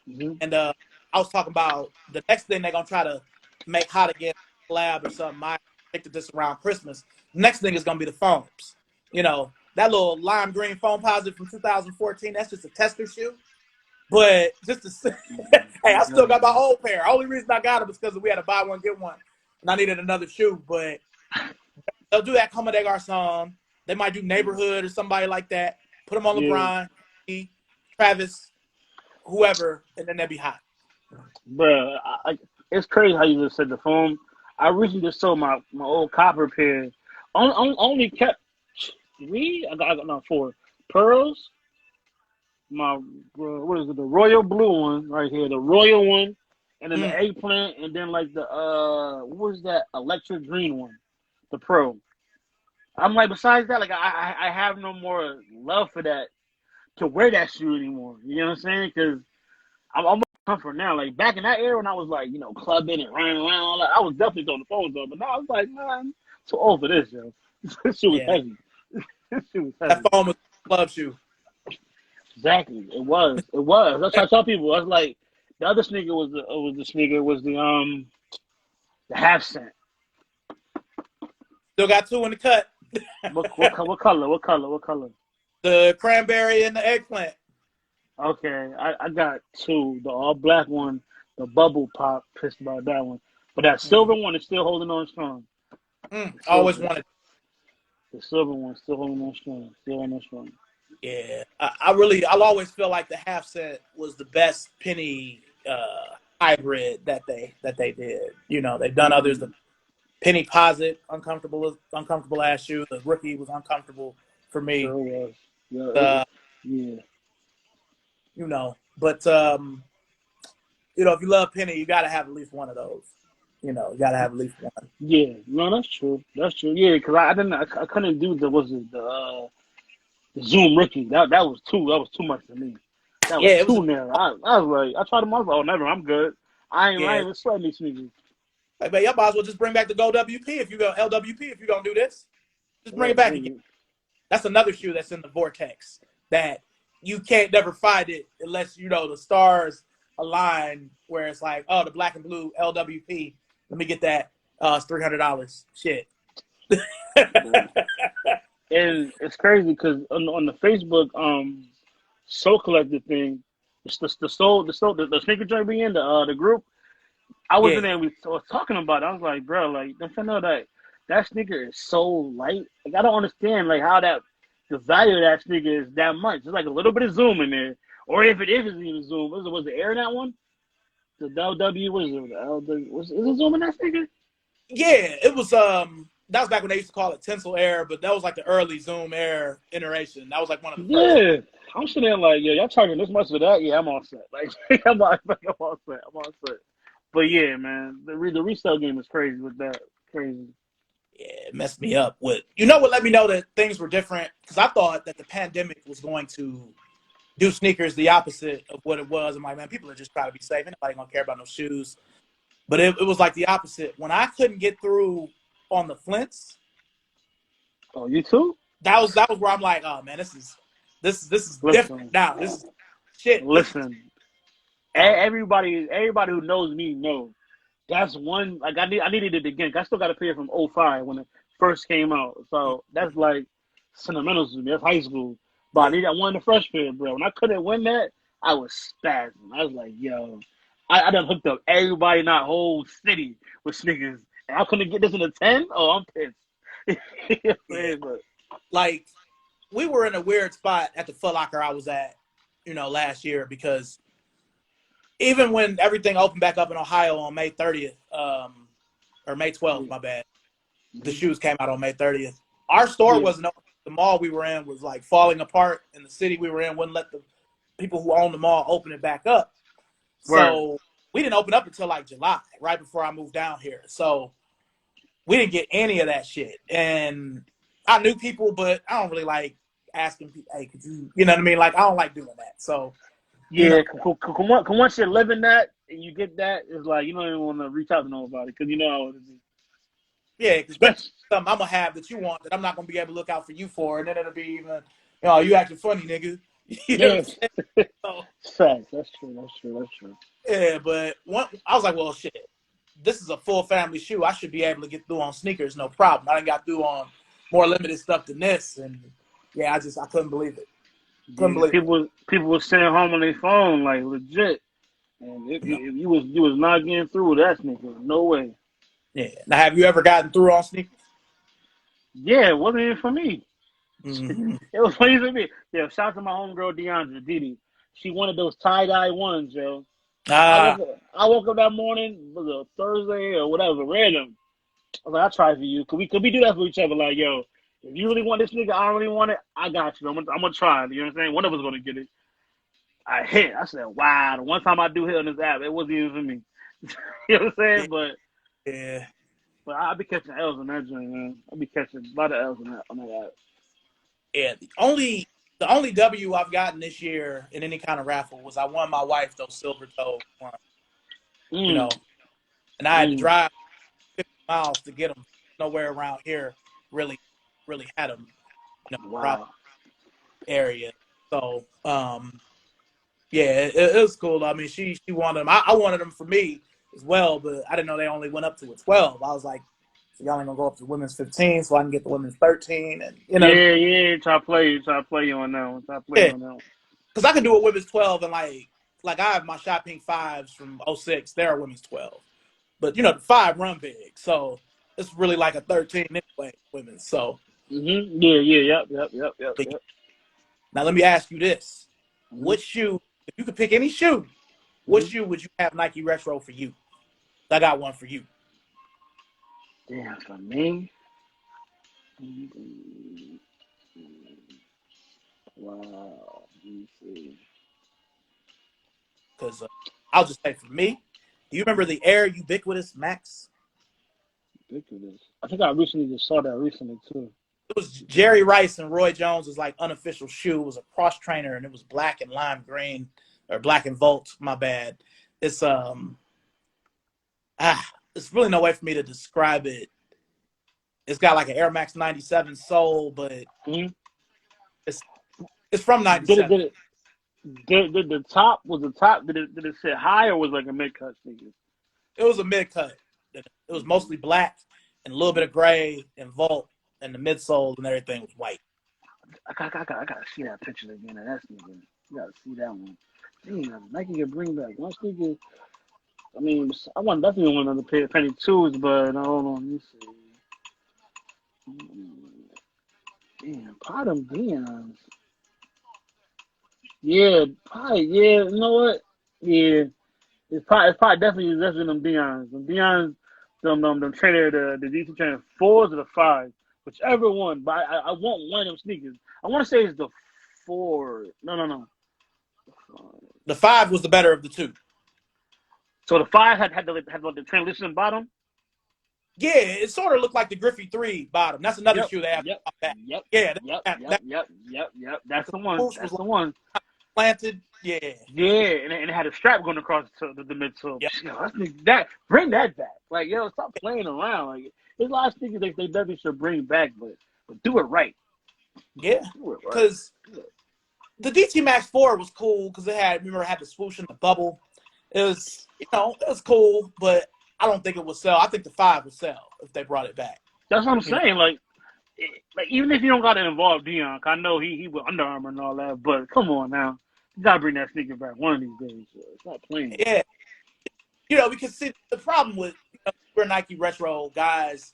Mm-hmm. and I was talking about the next thing they're gonna try to make hot again, lab or something. I predicted this around Christmas. The next thing is gonna be the foams. You know, that little lime green foam positive from 2014. That's just a tester shoe. But just to say, hey, I still got my old pair. Only reason I got them is because we had to buy one, get one, and I needed another shoe. But they'll do that Comme des Garçons. They might do Neighborhood or somebody like that. Put them on Yeah, LeBron, Travis, whoever, and then they'll be hot. bro. It's crazy how you just said the phone. I recently just sold my old copper pair. Only kept three. I got no four pearls. My what is it? The royal blue one right here, the royal one, and then the Mm. eggplant, and then like the what was that electric green one, the pro. I'm like, besides that, like I have no more love for that to wear that shoe anymore. You know what I'm saying? Because I'm comfort now. Like back in that era when I was like, clubbing and running around, all that, I was definitely throwing the phones on. But now I was like, man, I'm too old for this, yo. This shit was Yeah, heavy. This shit was that heavy. foam was a club shoe. Exactly. It was. It was. That's what I tell people. I was like, the other sneaker was the half cent. Still got two in the cut. What color? What color? What color? The cranberry and the eggplant. Okay, I got two. The all black one, the bubble pop. Pissed about that one, but that silver one is still holding on strong. The Always silver, wanted. the silver one still holding on strong. Still holding on strong. Yeah, I'll always feel like the half cent was the best penny hybrid that they did. They've done others. The Mm, penny posit, uncomfortable ass shoe. The rookie was uncomfortable for me. sure was. Yeah, Uh, yeah. but if you love penny, you got to have at least one of those. You got to have at least one. Yeah, no, that's true. That's true. Yeah, because I couldn't do the Zoom rookie. That was too. That was too much for me. That Yeah, was it was. too narrow. I was like, I tried them. I was like, oh, never. I'm good. I Yeah, ain't even sweating these sneakers. like, man, y'all might as well just bring back the Go WP if you go LWP if you're gonna do this. Just bring Yeah, it back again. That's another shoe that's in the vortex that you can't never find it unless the stars align where it's like, oh, the black and blue LWP. Let me get that. It's $300. Shit. and it's crazy because on the Facebook Soul Collective thing, the sneaker joint we in the group. I was in Yeah. there. We was talking about it. I was like, bro, like don't you know that sneaker is so light? Like I don't understand like how the value of that sneaker is that much. It's like a little bit of zoom in there, or if it is even zoom, was the air in that one? The LW, what is it? The LW, is it zoom in that sneaker? Yeah, it was that was back when they used to call it Tinsel Air, but that was like the early Zoom Air iteration. That was like one of the first. Yeah, I'm sitting there like, yeah, y'all charging this much for that? Yeah, I'm all set. Like, I'm all set. I'm all set. But yeah, man, the resale game is crazy with that. Crazy. Yeah, it messed me up with what let me know that things were different because I thought that the pandemic was going to do sneakers the opposite of what it was. I'm like, man, people are just trying to be safe. Anybody gonna care about no shoes. But it was like the opposite. When I couldn't get through on the Flints, Oh, you too? that was where I'm like, oh man, this is different Listen, now. This is shit. listen. Oh, Everybody who knows me knows that's one. Like I needed it again. I still got to pay it from '05 when it first came out. So that's like sentimental to me. That's high school. But yeah. I wanted the fresh pair, bro. When I couldn't win that, I was spazzing. I was like, yo, I done hooked up everybody in that whole city with sneakers, and I couldn't get this in a 10. Oh, I'm pissed. Yeah. But Like we were in a weird spot at the Foot Locker I was at, last year because even when everything opened back up in Ohio on May 30th, or May 12th, my bad, the shoes came out on May 30th. Our store yeah, wasn't open. The mall we were in was like falling apart, and the city we were in wouldn't let the people who own the mall open it back up. word. So we didn't open up until like July, right before I moved down here. So we didn't get any of that shit. And I knew people, but I don't really like asking people, hey, could you know what I mean? Like, I don't like doing that. So You know, Yeah, once you're living that and you get that, it's like you don't even want to reach out to nobody because you know how it is. yeah, because then Especially, something I'm gonna have that you want that I'm not gonna be able to look out for you for, and then it'll be even, you acting funny, nigga. You know what I'm yeah, saying? So, facts. That's true. That's true. That's true. yeah, but I was like, well, shit. This is a full family shoe. I should be able to get through on sneakers, no problem. I done got through on more limited stuff than this, and yeah, I couldn't believe it. Couldn't Yeah, believe people were sitting home on their phone like legit, and it. You know, you was not getting through with that sneaker. No way. yeah. Now, have you ever gotten through on sneakers? Yeah, it wasn't even for me. Mm-hmm. It was funny for me. Yeah, shout out to my homegirl DeAndre Didi. She wanted those tie dye ones, yo. Ah, I woke up that morning, was a Thursday or whatever, random. I was like, I'll try for you. Could we do that for each other? Like, yo, if you really want this nigga, I don't really want it. I got you. I'm gonna try. You know what I'm saying? One of us gonna get it. I hit. I said, wow. The one time I do hit on this app, it wasn't even for me. You know what I'm yeah, saying? yeah, But I'll be catching L's on that joint, man. I'll be catching a lot of L's on that app. yeah. The only W I've gotten this year in any kind of raffle was I won my wife those silver toe ones, you Mm, know, and I had to mm, drive 50 miles to get them. Nowhere around here really, really had them, around wow. the area. So, yeah, it was cool. I mean, she wanted them. I wanted them for me as well, but I didn't know they only went up to a 12. I was like, so y'all ain't gonna go up to women's 15, so I can get the women's 13, and Yeah. Try to play you on that one. Try to play you yeah, on that one. because I can do a women's 12 and like I have my shot pink fives from '06. They're a women's 12, but the five run big, so it's really like a 13 anyway, women's. So Yep. now let me ask you this: Mm-hmm. what shoe, if you could pick any shoe, what Mm-hmm. shoe would you have Nike Retro for you? I got one for you. Damn, for me. Mm-hmm. Wow. Let me see. Because I'll just say for me, do you remember the Air Ubiquitous Max? Ridiculous. I think I recently just saw that recently too. It was Jerry Rice and Roy Jones' like unofficial shoe. It was a cross trainer and it was black and lime green, or black and volt. My bad. It's it's really no way for me to describe it. It's got like an Air Max 97 sole, but Mm-hmm. it's it's from Did it? 97. Did it? Did the top was the top? Did it sit high or was it like a mid cut sneaker? It was a mid cut. It was mostly black and a little bit of gray and volt, and the midsole and everything was white. I gotta see that picture again of that sneaker. You gotta see that one. Damn, Nike can bring back one sneaker. I mean, I want definitely want another pair of penny twos, but hold on, let me see. Damn, part of Dion's. Yeah, probably. Yeah, you know what? Yeah, it's probably definitely them Dion's. Them Dion's, them trainer the DC trainer fours or the fives, whichever one. But I want one of them sneakers. I want to say it's the four. No. The five was the better of the two. So the five had like the transition bottom. Yeah, it sort of looked like the Griffey 3 bottom. That's another Yep, shoe they have yep, back. yep, Yeah, yep, yep, that yep, yep. That's the one. swoosh was That's like the one. planted. Yeah, Yeah, and it had a strap going across the midsole. yeah, Yo, that bring that back. Like, yo, stop playing around. Like, there's a lot of things they definitely should bring back, but do it right. yeah. Do it right. Because the DT Max 4 was cool because it had the swoosh in the bubble. It was it was cool, but I don't think it would sell. I think the 5 would sell if they brought it back. That's what I'm You know, saying. Like even if you don't got to involve Dion, I know he with Under Armour and all that, but come on now, you gotta bring that sneaker back one of these days. It's not playing. yeah. Because see the problem with we're Nike Retro guys,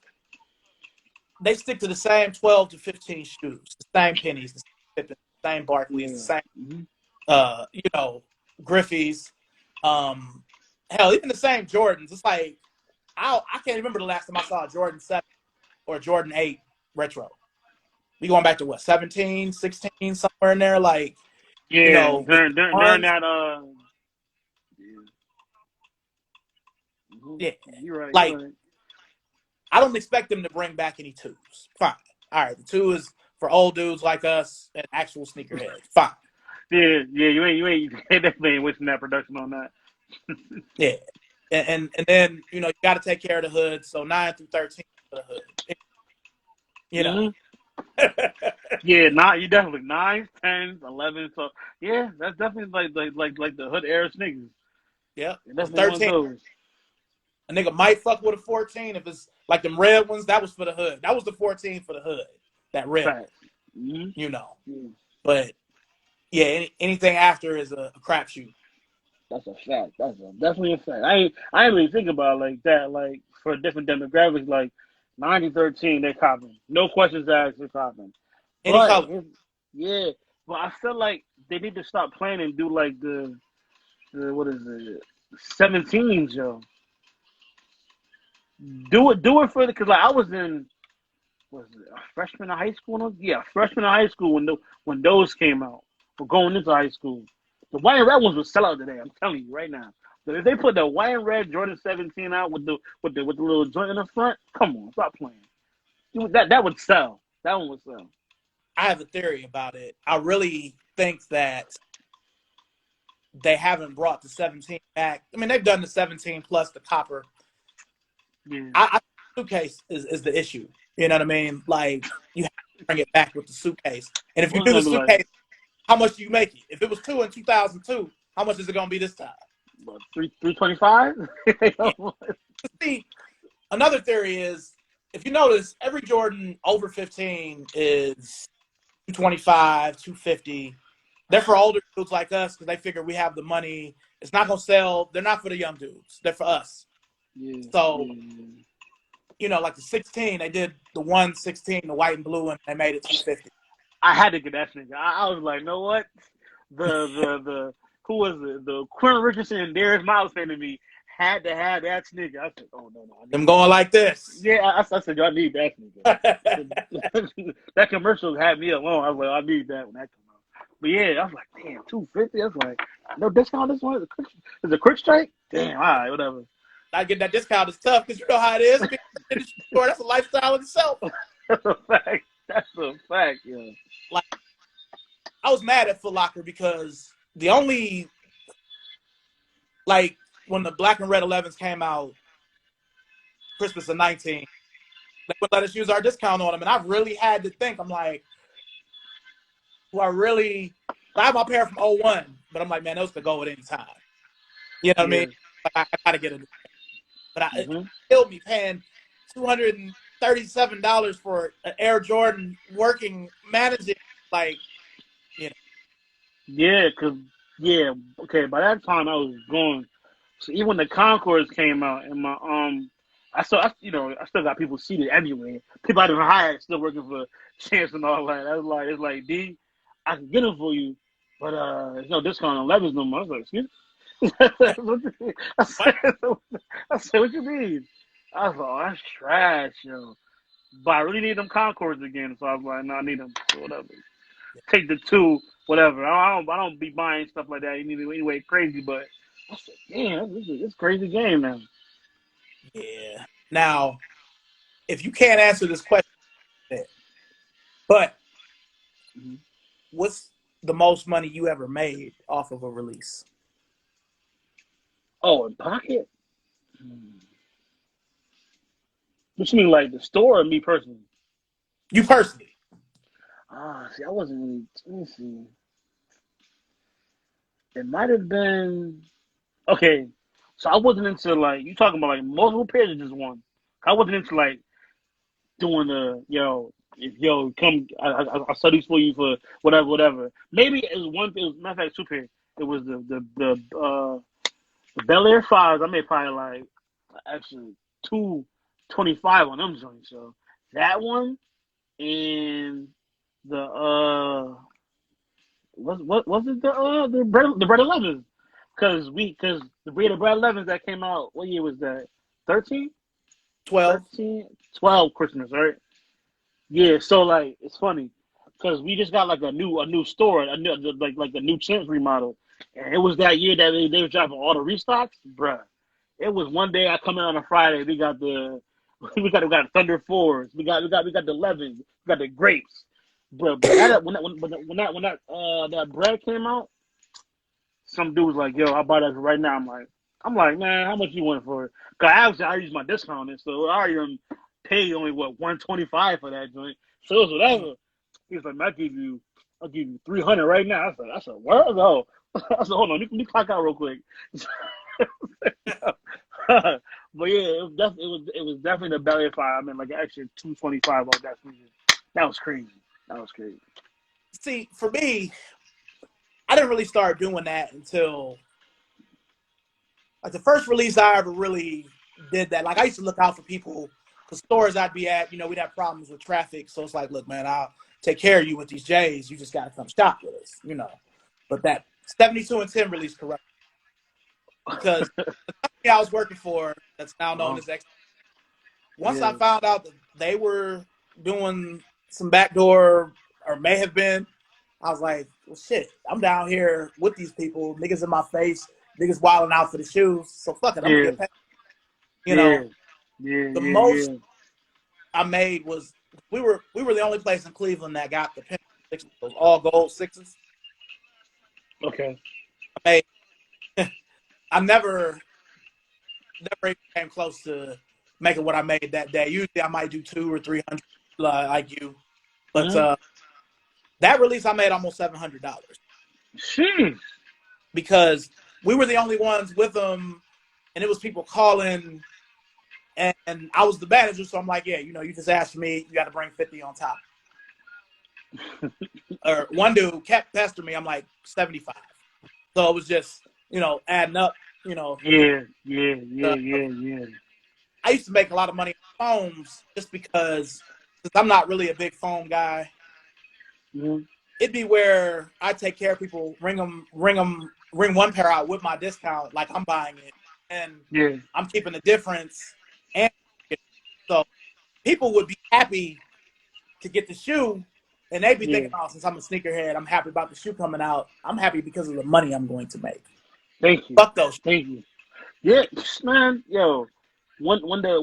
they stick to the same 12 to 15 shoes, the same pennies, the same Pippen, the same Barkleys, the Yeah. same Mm-hmm. uh, you know, Griffey's, hell, even the same Jordans. It's like I can't remember the last time I saw a Jordan 7 or a Jordan 8 retro. We going back to what, 17, 16, somewhere in there, like, Yeah, with the during ones, that yeah. Mm-hmm. yeah. You're right. You're Like, right. I don't expect them to bring back any twos. Fine. All right, the two is for old dudes like us and actual sneakerheads. Fine. Yeah. You ain't definitely ain't wasting that production on that. Yeah, and then you got to take care of the hood. So 9 through 13 for the hood. You know. Hmm. Yeah, you definitely 9, 10, 11. So yeah, that's definitely like the hood era sneakers. Yeah, You're because definitely one of 13, those. a nigga might fuck with a 14 if it's like them red ones. That was for the hood. That was the 14 for the hood. That red one. Fact. Hmm. You know. Yeah, But yeah, anything after is a crapshoot. that's a fact. Definitely a fact. I ain't really think about it like that. Like for different demographics, like 9013, they're copping. No questions asked, they're copping. Any But color. yeah, but I feel like they need to stop playing and do like the what is it, 17s, yo. Do it for the because like I was in was it a freshman in high school? Yeah, freshman in high school when those came out. Or going into high school. The white and red ones would sell out today. I'm telling you right now. But if they put the white and red Jordan 17 out with the little joint in the front, come on, stop playing. That would sell. That one would sell. I have a theory about it. I really think that they haven't brought the 17 back. I mean, they've done the 17 plus the copper. Yeah. I suitcase is the issue. You know what I mean? Like you have to bring it back with the suitcase. And if you What's do the gonna be like? suitcase, how much do you make it? If it was two in 2002, how much is it going to be this time? What, 325? Yeah. See, another theory is if you notice, every Jordan over 15 is 225, 250. They're for older dudes like us because they figure we have the money. It's not going to sell. They're not for the young dudes. They're for us. Yeah, So, yeah. like the 16, they did the 116, the white and blue, and they made it 250. I had to get that nigga. I was like, know what? The who was it? The Quentin Richardson and Darius Miles fan to me had to have that nigga. I said, oh no, I Them need going that. like this. Yeah, I said, y'all need that nigga. That commercial had me alone. I was like, I need that when that come out. But yeah, I was like, damn, 250. I was like, no discount. This one is a quick strike. Damn, all right, whatever. I get that discount is tough because you know how it is. Being in the store, that's a lifestyle in itself. That's a fact. That's a fact, yeah. Like I was mad at Foot Locker because the only like when the black and red 11s came out, Christmas of 19, they would let us use our discount on them, and I really had to think. I'm like, do I really? I have my pair from '01, but I'm like, man, those could go at any time. You know what I mean? Yeah. Like, I gotta get it, but it Hmm. killed me paying $237 for an Air Jordan working managing like you know. Yeah, cause yeah, okay. By that time, I was going. So even when the Concords came out, and I still got people seated everywhere. People I didn't hire still working for Chance and all that. I was like, it's like D, I can get them for you, but there's no discount on 11s no more. I was like, excuse me. I What? said, I said, what you mean? I was like, oh, that's trash, yo. But I really need them Concords again, so I was like, no, I need them. So whatever. Take the two, whatever. I don't be buying stuff like that anyway crazy, but I said, damn, this crazy game now. Yeah. Now, if you can't answer this question, but Mhm. what's the most money you ever made off of a release? Oh, in pocket? Hmm. What you mean, like the store or me personally? You personally? See, I wasn't really. Let me see. It might have been okay. So I wasn't into like you talking about like multiple pairs or just one. I wasn't into like doing the come I sell these for you for whatever. Maybe it was one. It was matter of fact two pair. It was the Bel Air fives. I made probably like actually 225 on them joints. So that one and the what was it the bread 11s because the bread 11s that came out what year was that 13 12. 13 12 Christmas, right? Yeah, so like it's funny because we just got like a new store, like a new Champs remodel, and it was that year that they were dropping all the restocks, bruh. It was one day I come in on a Friday, we got the we got Thunder fours, we got the 11s, we got the grapes. But that bread came out, some dude was like, "Yo, I'll buy that right now." I'm like, man, how much you want for it? Cause obviously I use my discount on it, so I already paid only what 125 for that joint. So it was whatever. He was like, I'll give you 300 right now. I said, where? No. I said, hold on, let me clock out real quick. But yeah, it was definitely the belly fire. I mean, like an extra 225 on that season. That was crazy. That was crazy. See, for me, I didn't really start doing that until like the first release I ever really did that. Like I used to look out for people because stores I'd be at, we'd have problems with traffic. So it's like, look, man, I'll take care of you with these J's. You just got to come shop with us. But that 72 and 10 release correct because the company I was working for, that's now known as X. Once I found out that they were doing some backdoor or may have been, I was like, well, shit, I'm down here with these people, niggas in my face, niggas wilding out for the shoes. So fuck it, I'm gonna get paid. The most I made was we were the only place in Cleveland that got the Pimp Sixes, those all gold sixes. Okay. I never even came close to making what I made that day. Usually I might do 200 or 300 like you. But that release I made almost $700. Jeez. Because we were the only ones with them, and it was people calling, and I was the manager, so I'm like, yeah, you just asked me, you got to bring 50 on top. Or one dude kept pestering me, I'm like 75. So it was just, adding up, Yeah. I used to make a lot of money on foams just because since I'm not really a big foam guy. It'd be where I take care of people, ring one pair out with my discount, like I'm buying it, and I'm keeping the difference. And so people would be happy to get the shoe, and they'd be thinking, oh, since I'm a sneakerhead, I'm happy about the shoe coming out. I'm happy because of the money I'm going to make. Thank you. Fuck those. Thank you. Yeah, man. Yo, when the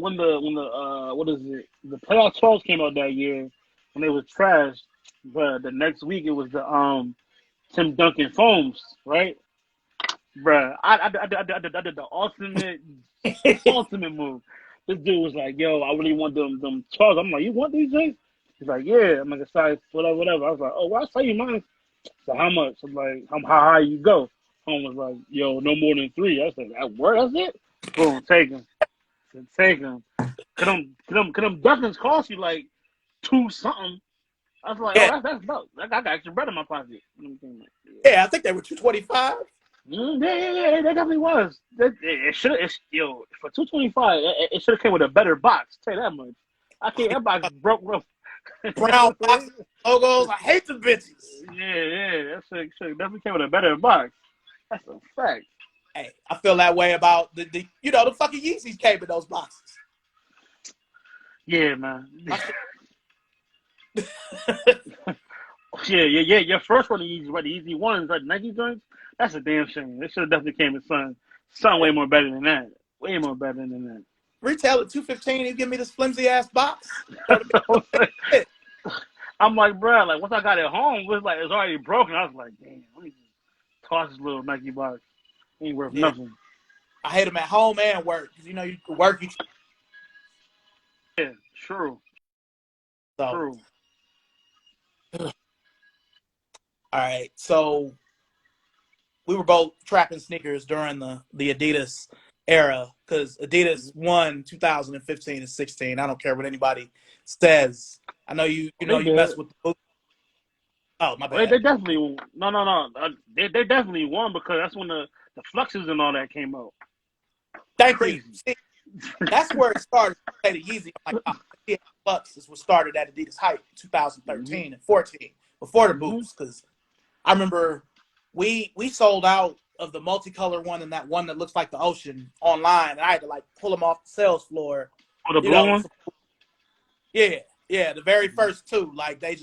what is it? The playoff 12s came out that year, when they was trash. But the next week it was the Tim Duncan foams, right? Bruh, I did the ultimate move. This dude was like, "Yo, I really want them 12s." I'm like, "You want these things?" He's like, "Yeah." I'm like, "A size whatever." I was like, "Oh, well, I'll sell you mine." So how much? I'm like, "How high you go?" Home was like, "Yo, no more than 3." I said, "That word? That's it?" Boom, take him. Take him. Could them Duckins cost you like 2 something? I was like, "Oh, that's dope. I got extra bread in my pocket." Yeah, I think they were 225. Yeah, they definitely was. It should have, for 225, it should have came with a better box. Tell you that much. I can't. That box broke rough. Brown box logos. I hate the bitches. Yeah. That should definitely came with a better box. That's a fact. Hey, I feel that way about the fucking Yeezys came in those boxes. Yeah, man. Yeah. Your first one, the Yeezy ones, like Nike joints. That's a damn shame. They should have definitely came in something way more better than that. Way more better than that. Retail at $215. You give me this flimsy ass box. I'm like, bro, like once I got it home, it was like it's already broken. I was like, damn, let me just toss this little Nike box. It ain't worth nothing. I hate them at home and work because you can work. Yeah, true. So, True. All right, so we were both trapping sneakers during the Adidas era because Adidas won 2015 and 16. I don't care what anybody says. I know you mess with the boot. Oh, my bad. They definitely won. No. They definitely won because that's when the fluxes and all that came out. Thank you. See, that's where it started. The Yeezy, I'm like, oh, fluxes was started at Adidas Hype 2013 and 14 before the boots because I remember we sold out of the multicolor one and that one that looks like the ocean online, and I had to like pull them off the sales floor. Oh, the blue one? Yeah, the very first two, like they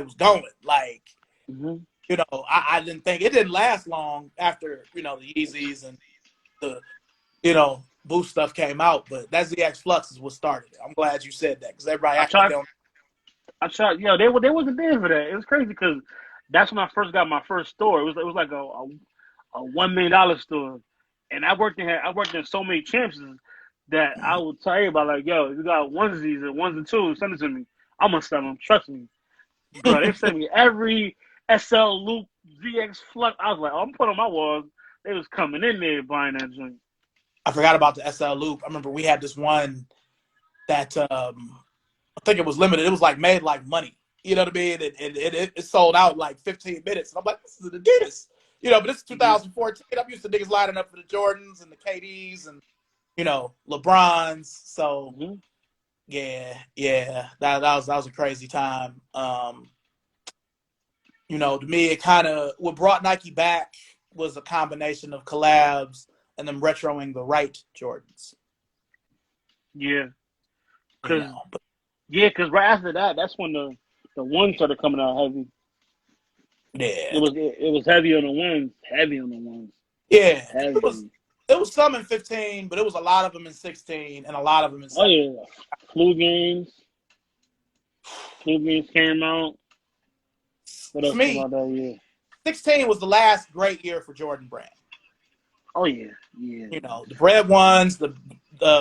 was going like, I didn't think it didn't last long after the Yeezys and the Boost stuff came out, but that ZX Flux is what started it. I'm glad you said that because everybody actually don't. I tried. They wasn't there for that. It was crazy because that's when I first got my first store. It was like a $1 million store, and I worked in so many champs that I would tell everybody like, yo, you got onesies and ones and twos, send it to me. I'm gonna sell them. Trust me, bro. They sent me every SL Loop VX Flux. I was like, oh, I'm putting on my walls. They was coming in there buying that joint. I forgot about the SL Loop. I remember we had this one that I think it was limited. It was like made like money. You know what I mean? It sold out in like 15 minutes. And I'm like, this is an Adidas. But this is 2014. I'm used to niggas lining up for the Jordans and the KDs and, LeBrons. So, yeah, that was a crazy time. To me, it kind of, what brought Nike back was a combination of collabs and them retroing the right Jordans. Yeah. Because right after that, that's when the ones started coming out heavy. Yeah. It was heavy on the ones. Heavy on the ones. Yeah. Heavy. It was some in 15, but it was a lot of them in 16 and a lot of them in 17. Oh, yeah. Flu games came out. What else came out that year? 16 was the last great year for Jordan Brand. Oh, yeah. Yeah. The Bread ones, the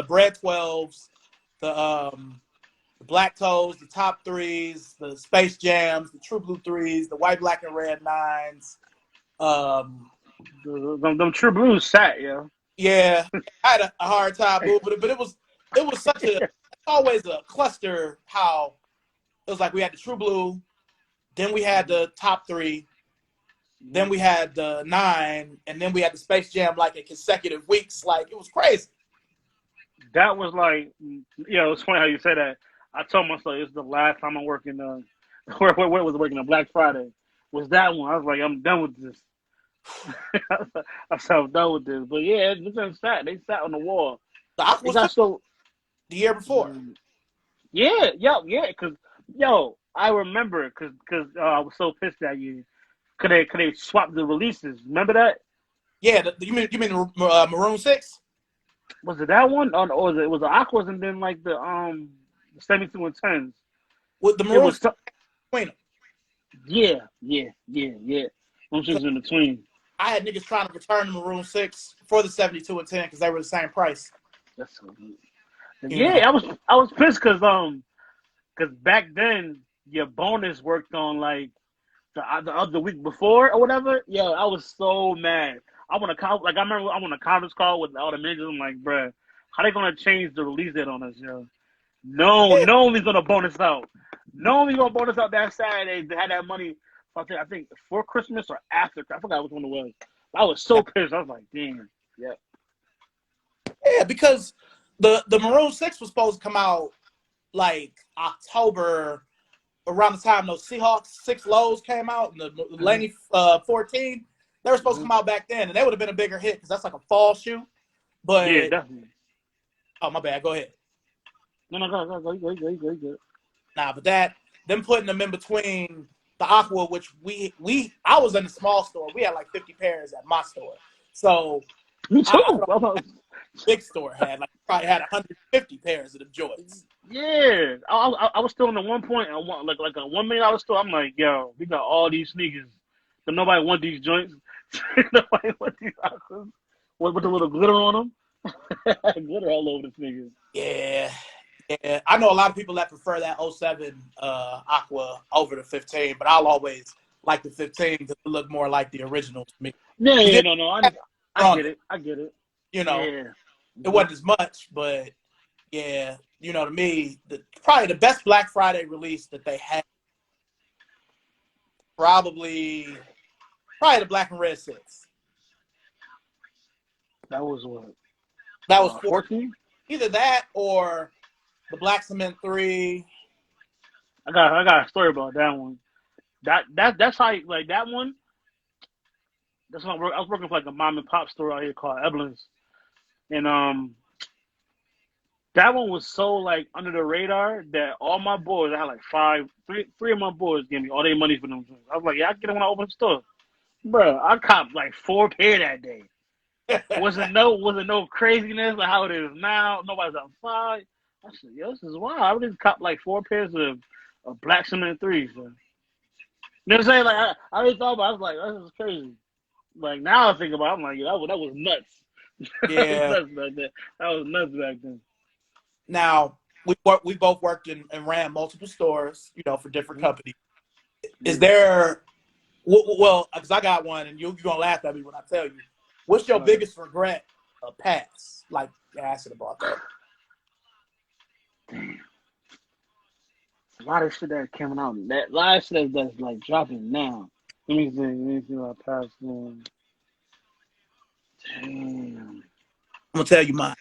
Bread 12s, the Black Toes, the Top 3s, the Space Jams, the True Blue 3s, the White, Black, and Red 9s. Them True Blues sat, yo. Yeah, I had a hard time moving it, but it was always a cluster how it was like we had the True Blue, then we had the Top 3, then we had the 9, and then we had the Space Jam like in consecutive weeks. Like, it was crazy. That was like, it's funny how you say that. I told myself it's the last time I'm working. Where was I working on Black Friday? Was that one? I was like, I'm done with this. I said, I'm done with this. But yeah, it just sat. They sat on the wall. The Aqua the year before. Yeah. Because I remember because I was so pissed that year. Could they swap the releases? Remember that? Yeah. You mean the Maroon 6? Was it that one? Or was it Aquas and then like the 72 and 10s? With the Maroon 6 between them. Yeah. Maroon 6 in between. I had niggas trying to return the Maroon 6 for the 72 and 10 because they were the same price. That's so good. Yeah, I was pissed because back then your bonus worked on like the other week before or whatever. Yeah, I was so mad. I remember I'm on a conference call with all the managers. I'm like, bruh, how they gonna change the release date on us, yo? No one's gonna bonus out. No one's gonna bonus out that Saturday to have that money. I think for Christmas or after. I forgot which one it was. I was so pissed. I was like, damn. Yeah. Yeah, because the Maroon 6 was supposed to come out like October, around the time those Seahawks 6 lows came out and the Laney 14. They were supposed to come out back then, and they would have been a bigger hit because that's like a fall shoe. But yeah, definitely. Oh, my bad. Go ahead. No, go. Nah, but them putting them in between the Aqua, which I was in the small store. We had like 50 pairs at my store. So me too. Big store probably had 150 pairs of the Jordans. Yeah, I was still in the 1 point and like a $1 million store. I'm like, yo, we got all these sneakers, but nobody want these joints. Nobody want these Aquas with the little glitter on them. Glitter all over the sneakers. Yeah. I know a lot of people that prefer that 07 Aqua over the 15, but I'll always like the 15 because it look more like the original to me. Yeah, no. I get it. It wasn't as much, but yeah, to me, probably the best Black Friday release that they had, probably the Black and Red 6. That was what? That was 14? Either that or the Black Cement 3. I got a story about that one. That's how like that one. That's when I was working for like a mom and pop store out here called Evelyn's, and that one was so like under the radar that all my boys, I had like three of my boys gave me all their money for them. I was like, yeah, I get it when I open the store, bro. I copped like 4 pair that day. wasn't no craziness like how it is now. Nobody's outside. I said, yo, this is wild. I just copped like 4 pairs of a black cement three. So. You know what I'm saying? Like I always thought about it, I was like, this is crazy. Like now I think about it, I'm like, yeah, that was nuts. That was Yeah. nuts back then. That was nuts back then. Now we both worked and ran multiple stores, for different companies. Is Yeah. there, well, because I got one, and you're gonna laugh at me when I tell you. What's your biggest regret of past? Like, I should have bought that. Damn. A lot of shit that's coming out. That a lot of shit that's like dropping now. Let me see. Let me see my past one. Damn. I'm gonna tell you mine.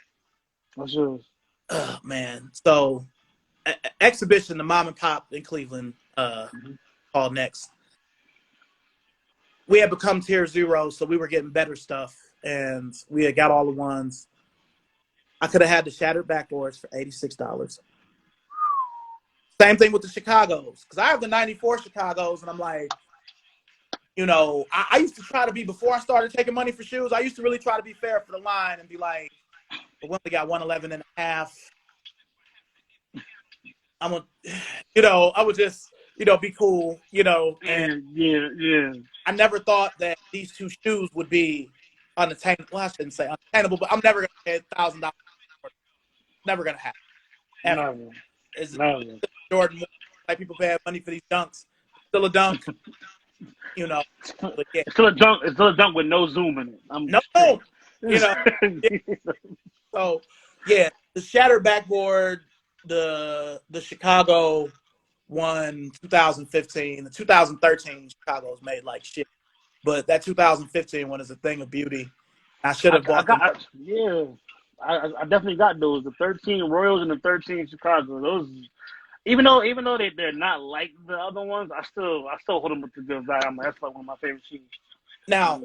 What's yours? Oh, man. So, exhibition, the mom and pop in Cleveland, called Next. We had become tier 0, so we were getting better stuff, and we had got all the ones. I could have had the shattered backboards for $86. Same thing with the Chicago's, because I have the 94 Chicago's, and I'm like, I used to try to be, before I started taking money for shoes, I used to really try to be fair for the line and be like, we only got 111 and a half. I would just, be cool, and Yeah. I never thought that these two shoes would be unattainable. Well, I shouldn't say unattainable, but I'm never going to pay $1,000. Never going to happen. Ever. Never. Jordan, like people pay money for these dunks. Still a dunk, But yeah. It's still a dunk. It's still a dunk with no zoom in it. No, Yeah. So yeah, the shattered backboard, the Chicago one, 2015, the 2013 Chicago's made like shit, but that 2015 one is a thing of beauty. I should have bought them. I definitely got those. The 13 Royals and the 13 Chicago. Those, even though they're not like the other ones, I still hold them with the good value. That's like one of my favorite shoes. Now,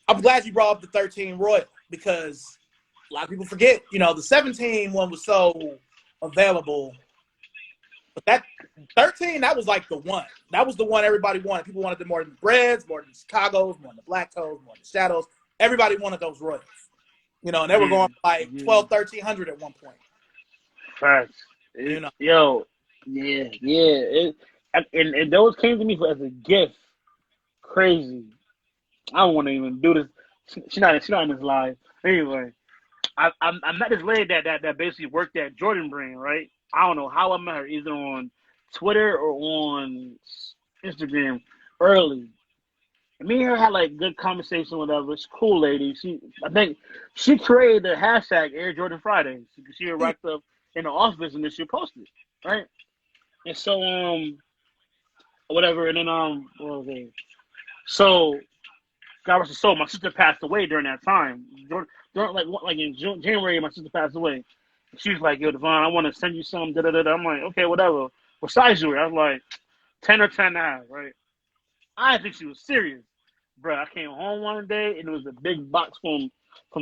I'm glad you brought up the 13 Royal, because a lot of people forget, the 17 one was so available, but that 13, that was like the one. That was the one everybody wanted. People wanted them more than the Reds, more than the Chicago's, more than the Black Toes, more than the Shadows. Everybody wanted those Royals. And they were going for like 1,200, 1,300 at one point. Facts. Yo, yeah. And those came to me as a gift. Crazy. I don't want to even do this. She's not in this live. Anyway, I met this lady that basically worked at Jordan Brand, right? I don't know how I met her, either on Twitter or on Instagram early. And me and her had like good conversation, whatever. She's a cool lady. I think she created the hashtag Air Jordan Fridays. She would write up in the office and then she posted it, right? And so whatever. And then what was it? So God rest her soul, my sister passed away during that time. During like in January, my sister passed away. She was like, "Yo, Devon, I want to send you some." Da da da. I'm like, "Okay, whatever." What size you wear? I was like, 10 or 10 and a half, right? I didn't think she was serious, bro. I came home one day and it was a big box from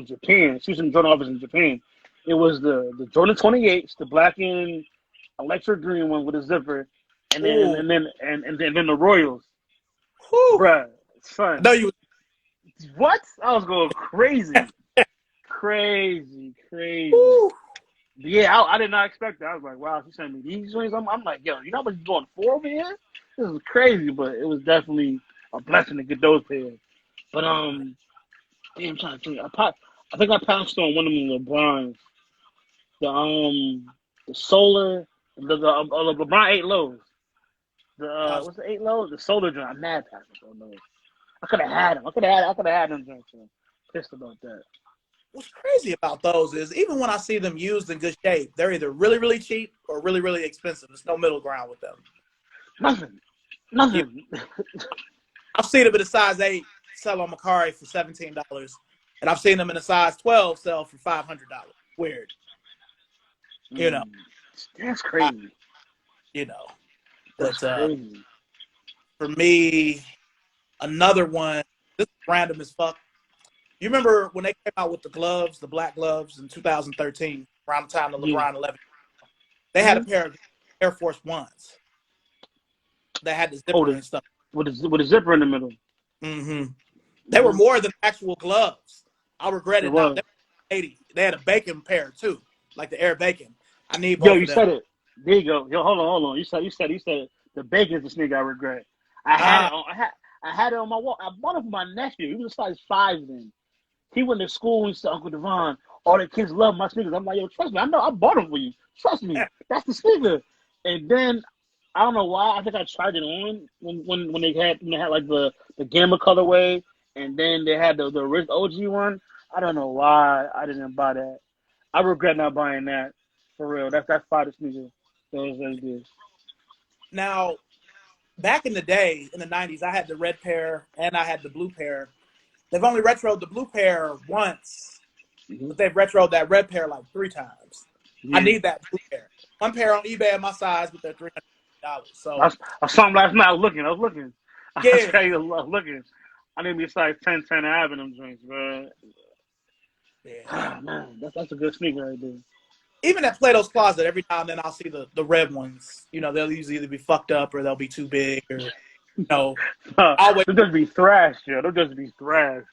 Japan. She was in the Jordan office in Japan. It was the Jordan 28s, the black and electric green one with a zipper, and then the Royals, bro. Son, No, you. what? I was going crazy, crazy. Woo. Yeah, I did not expect that. I was like, wow, she sent me these things. I'm like, yo, you know what you're going for over here? This is crazy, but it was definitely a blessing to get those pairs. But I'm trying to think. I think I passed on one of them LeBrons. The solar, the LeBron 8 lows. What's the 8 lows? The solar joint. I'm mad passing on those. I could have had them. I could have had them joints. I'm pissed about that. What's crazy about those is, even when I see them used in good shape, they're either really, really cheap or really, really expensive. There's no middle ground with them. Nothing. I've seen them in a size 8 sell on Macari for $17, and I've seen them in a size 12 sell for $500. Weird. That's crazy. But crazy. For me, another one, this is random as fuck. You remember when they came out with the gloves, the black gloves in 2013, around the time of LeBron 11? They had a pair of Air Force Ones that had the zipper and stuff. With a zipper in the middle. Mm-hmm. They were more than actual gloves. I regret it now. They were 80. They had a bacon pair too, like the Air Bacon. I need both. Yo, you said it. There you go. Yo, hold on. You said it. The bacon's the sneaker I regret. I had it on my wall. I bought it for my nephew. He was a size 5 then. He went to school and he said, Uncle Devon, all the kids love my sneakers. I'm like, yo, trust me. I know I bought them for you. Trust me. That's the sneaker. And then I don't know why. I think I tried it on when they had like the Gamma colorway, and then they had the Riz OG one. I don't know why I didn't buy that. I regret not buying that. For real. That's fire sneaker. Those good. Now, back in the day, in the 90s, I had the red pair and I had the blue pair. They've only retroed the blue pair once, but they've retroed that red pair like 3 times. Yeah. I need that blue pair. One pair on eBay at my size, but they're $300. So I saw them last night. I was looking. Yeah. I was looking. I need to be size 10 and a half in them drinks, bro. Yeah. Man, that's a good sneaker right there. Even at Plato's Closet, every now and then I'll see the red ones. You know, they'll usually either be fucked up or they'll be too big, or they'll just be thrashed, yo. They'll just be thrashed.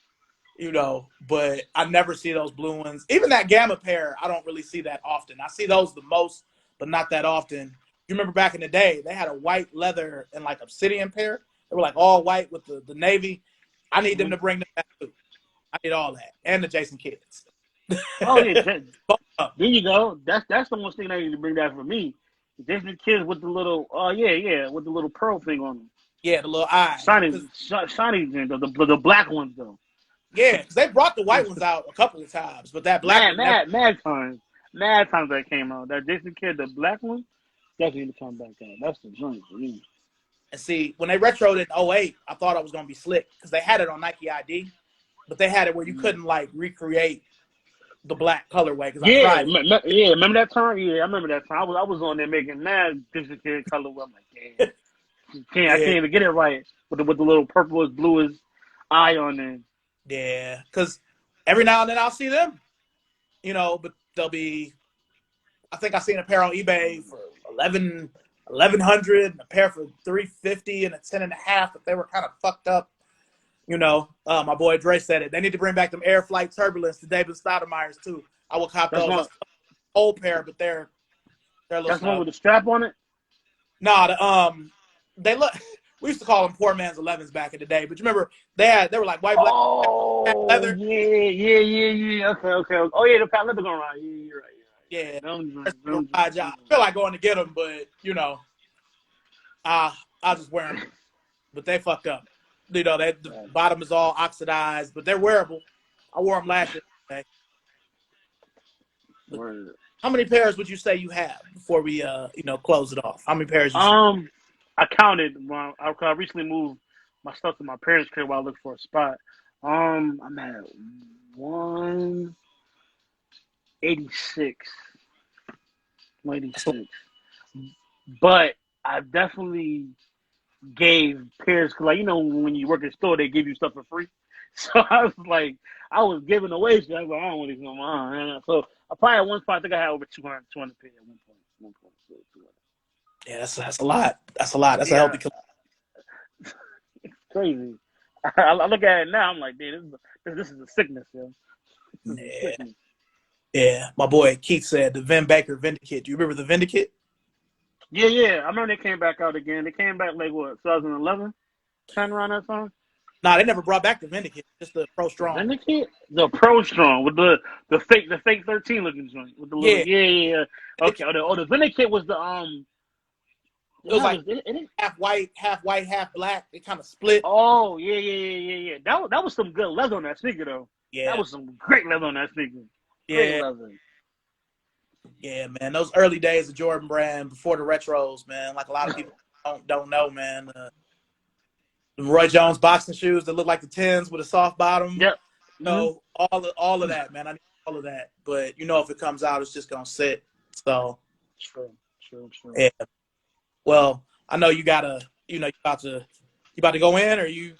But I never see those blue ones. Even that Gamma pair, I don't really see that often. I see those the most, but not that often. You remember back in the day, they had a white leather and like obsidian pair. They were like all white with the navy. I need them to bring them back too. I need all that. And the Jason Kids. Oh yeah, there you go. That's the one thing I need to bring back for me. Jason Kids with the little with the little pearl thing on them. Yeah, the little eye. Shiny, the black ones though. Yeah, because they brought the white ones out a couple of times, but that black mad times that came out. That Jason Kidd, the black one, definitely need to come back out. That's the joint for me. And see, when they retroed it in 08, I thought I was gonna be slick because they had it on Nike ID, but they had it where you couldn't like recreate the black colorway. Cause I tried it. Remember that time? Yeah, I remember that time. I was on there making mad Jason Kidd colorway. I'm like, damn, I can't even get it right with the little purple bluish eye on there. Yeah, because every now and then I'll see them, but they'll be. I think I seen a pair on eBay for 1,100, and a pair for $350, and a 10.5. But they were kind of fucked up. My boy Dre said it. They need to bring back them Air Flight Turbulence to David Stoudemire's too. I will cop those. Old pair, but they're a little. That's one with the strap on it. Nah, they look. We used to call them poor man's 11s back in the day, but you remember they were like white, black, leather. Yeah. Okay. Oh yeah, the patent leather going around. Yeah, you're right. Yeah, I feel like going to get them, but I'll just wear them. But they fucked up. The bottom is all oxidized, but they're wearable. I wore them last year. How many pairs would you say you have before we close it off? How many pairs? I counted. I recently moved my stuff to my parents' crib while I looked for a spot. I'm at 186. 186. But I definitely gave pairs, because when you work in a store, they give you stuff for free. So I was giving away shit. I was like, I don't want these no more. So I probably at one spot, I think I had over 200 pairs at one point. Yeah, that's a lot. That's a lot. That's a healthy. It's crazy. I look at it now. I'm like, dude, this is a sickness, yo. Yeah. My boy Keith said the Vin Baker Vindicate. Do you remember the Vindicate? Yeah. I remember they came back out again. They came back like what, 2011? Kind of around that time. Nah, they never brought back the Vindicate. Just the Pro Strong. Vindicate? The Pro Strong with the fake 13 looking joint with the little yeah. Okay. The Vindicate was the It was like half white, half black. They kind of split. Oh, yeah. That was some good leather on that sneaker, though. Yeah. That was some great leather on that sneaker. Great leather. Yeah, man. Those early days of Jordan Brand before the retros, man. Like a lot of people don't know, man. The Roy Jones boxing shoes that look like the 10s with a soft bottom. Yep. All of that, man. I need all of that. But if it comes out, it's just gonna sit. So. True. Yeah. Well, I know you gotta, you about to go in, or you.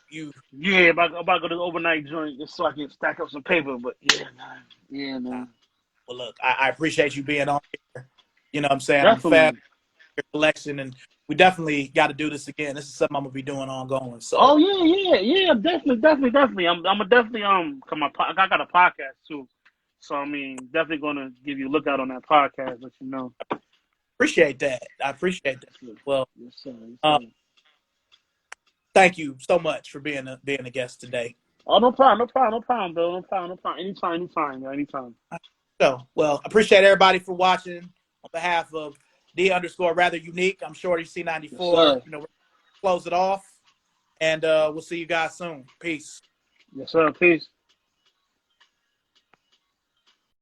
Yeah, I'm about to go to the overnight joint just so I can stack up some paper. But yeah, man. Well, look, I appreciate you being on here. You know what I'm saying? Definitely. I'm a fan of your collection, and we definitely got to do this again. This is something I'm gonna be doing ongoing. So. Oh yeah, definitely. I'm gonna definitely come. I got a podcast too, so I mean, definitely gonna give you a lookout on that podcast. Let you know. Appreciate that. I appreciate that. Yes, sir. Well, Yes, sir. Yes, uh, sir. thank you so much for being a guest today. Oh, no problem, no problem, no problem, bro. No problem, no problem. Anytime, anytime, yo, anytime. So, well, appreciate everybody for watching. On behalf of D_rather unique, I'm Shorty Yes, C94. sir. You know, we're close it off, and we'll see you guys soon. Peace. Yes, sir. Peace.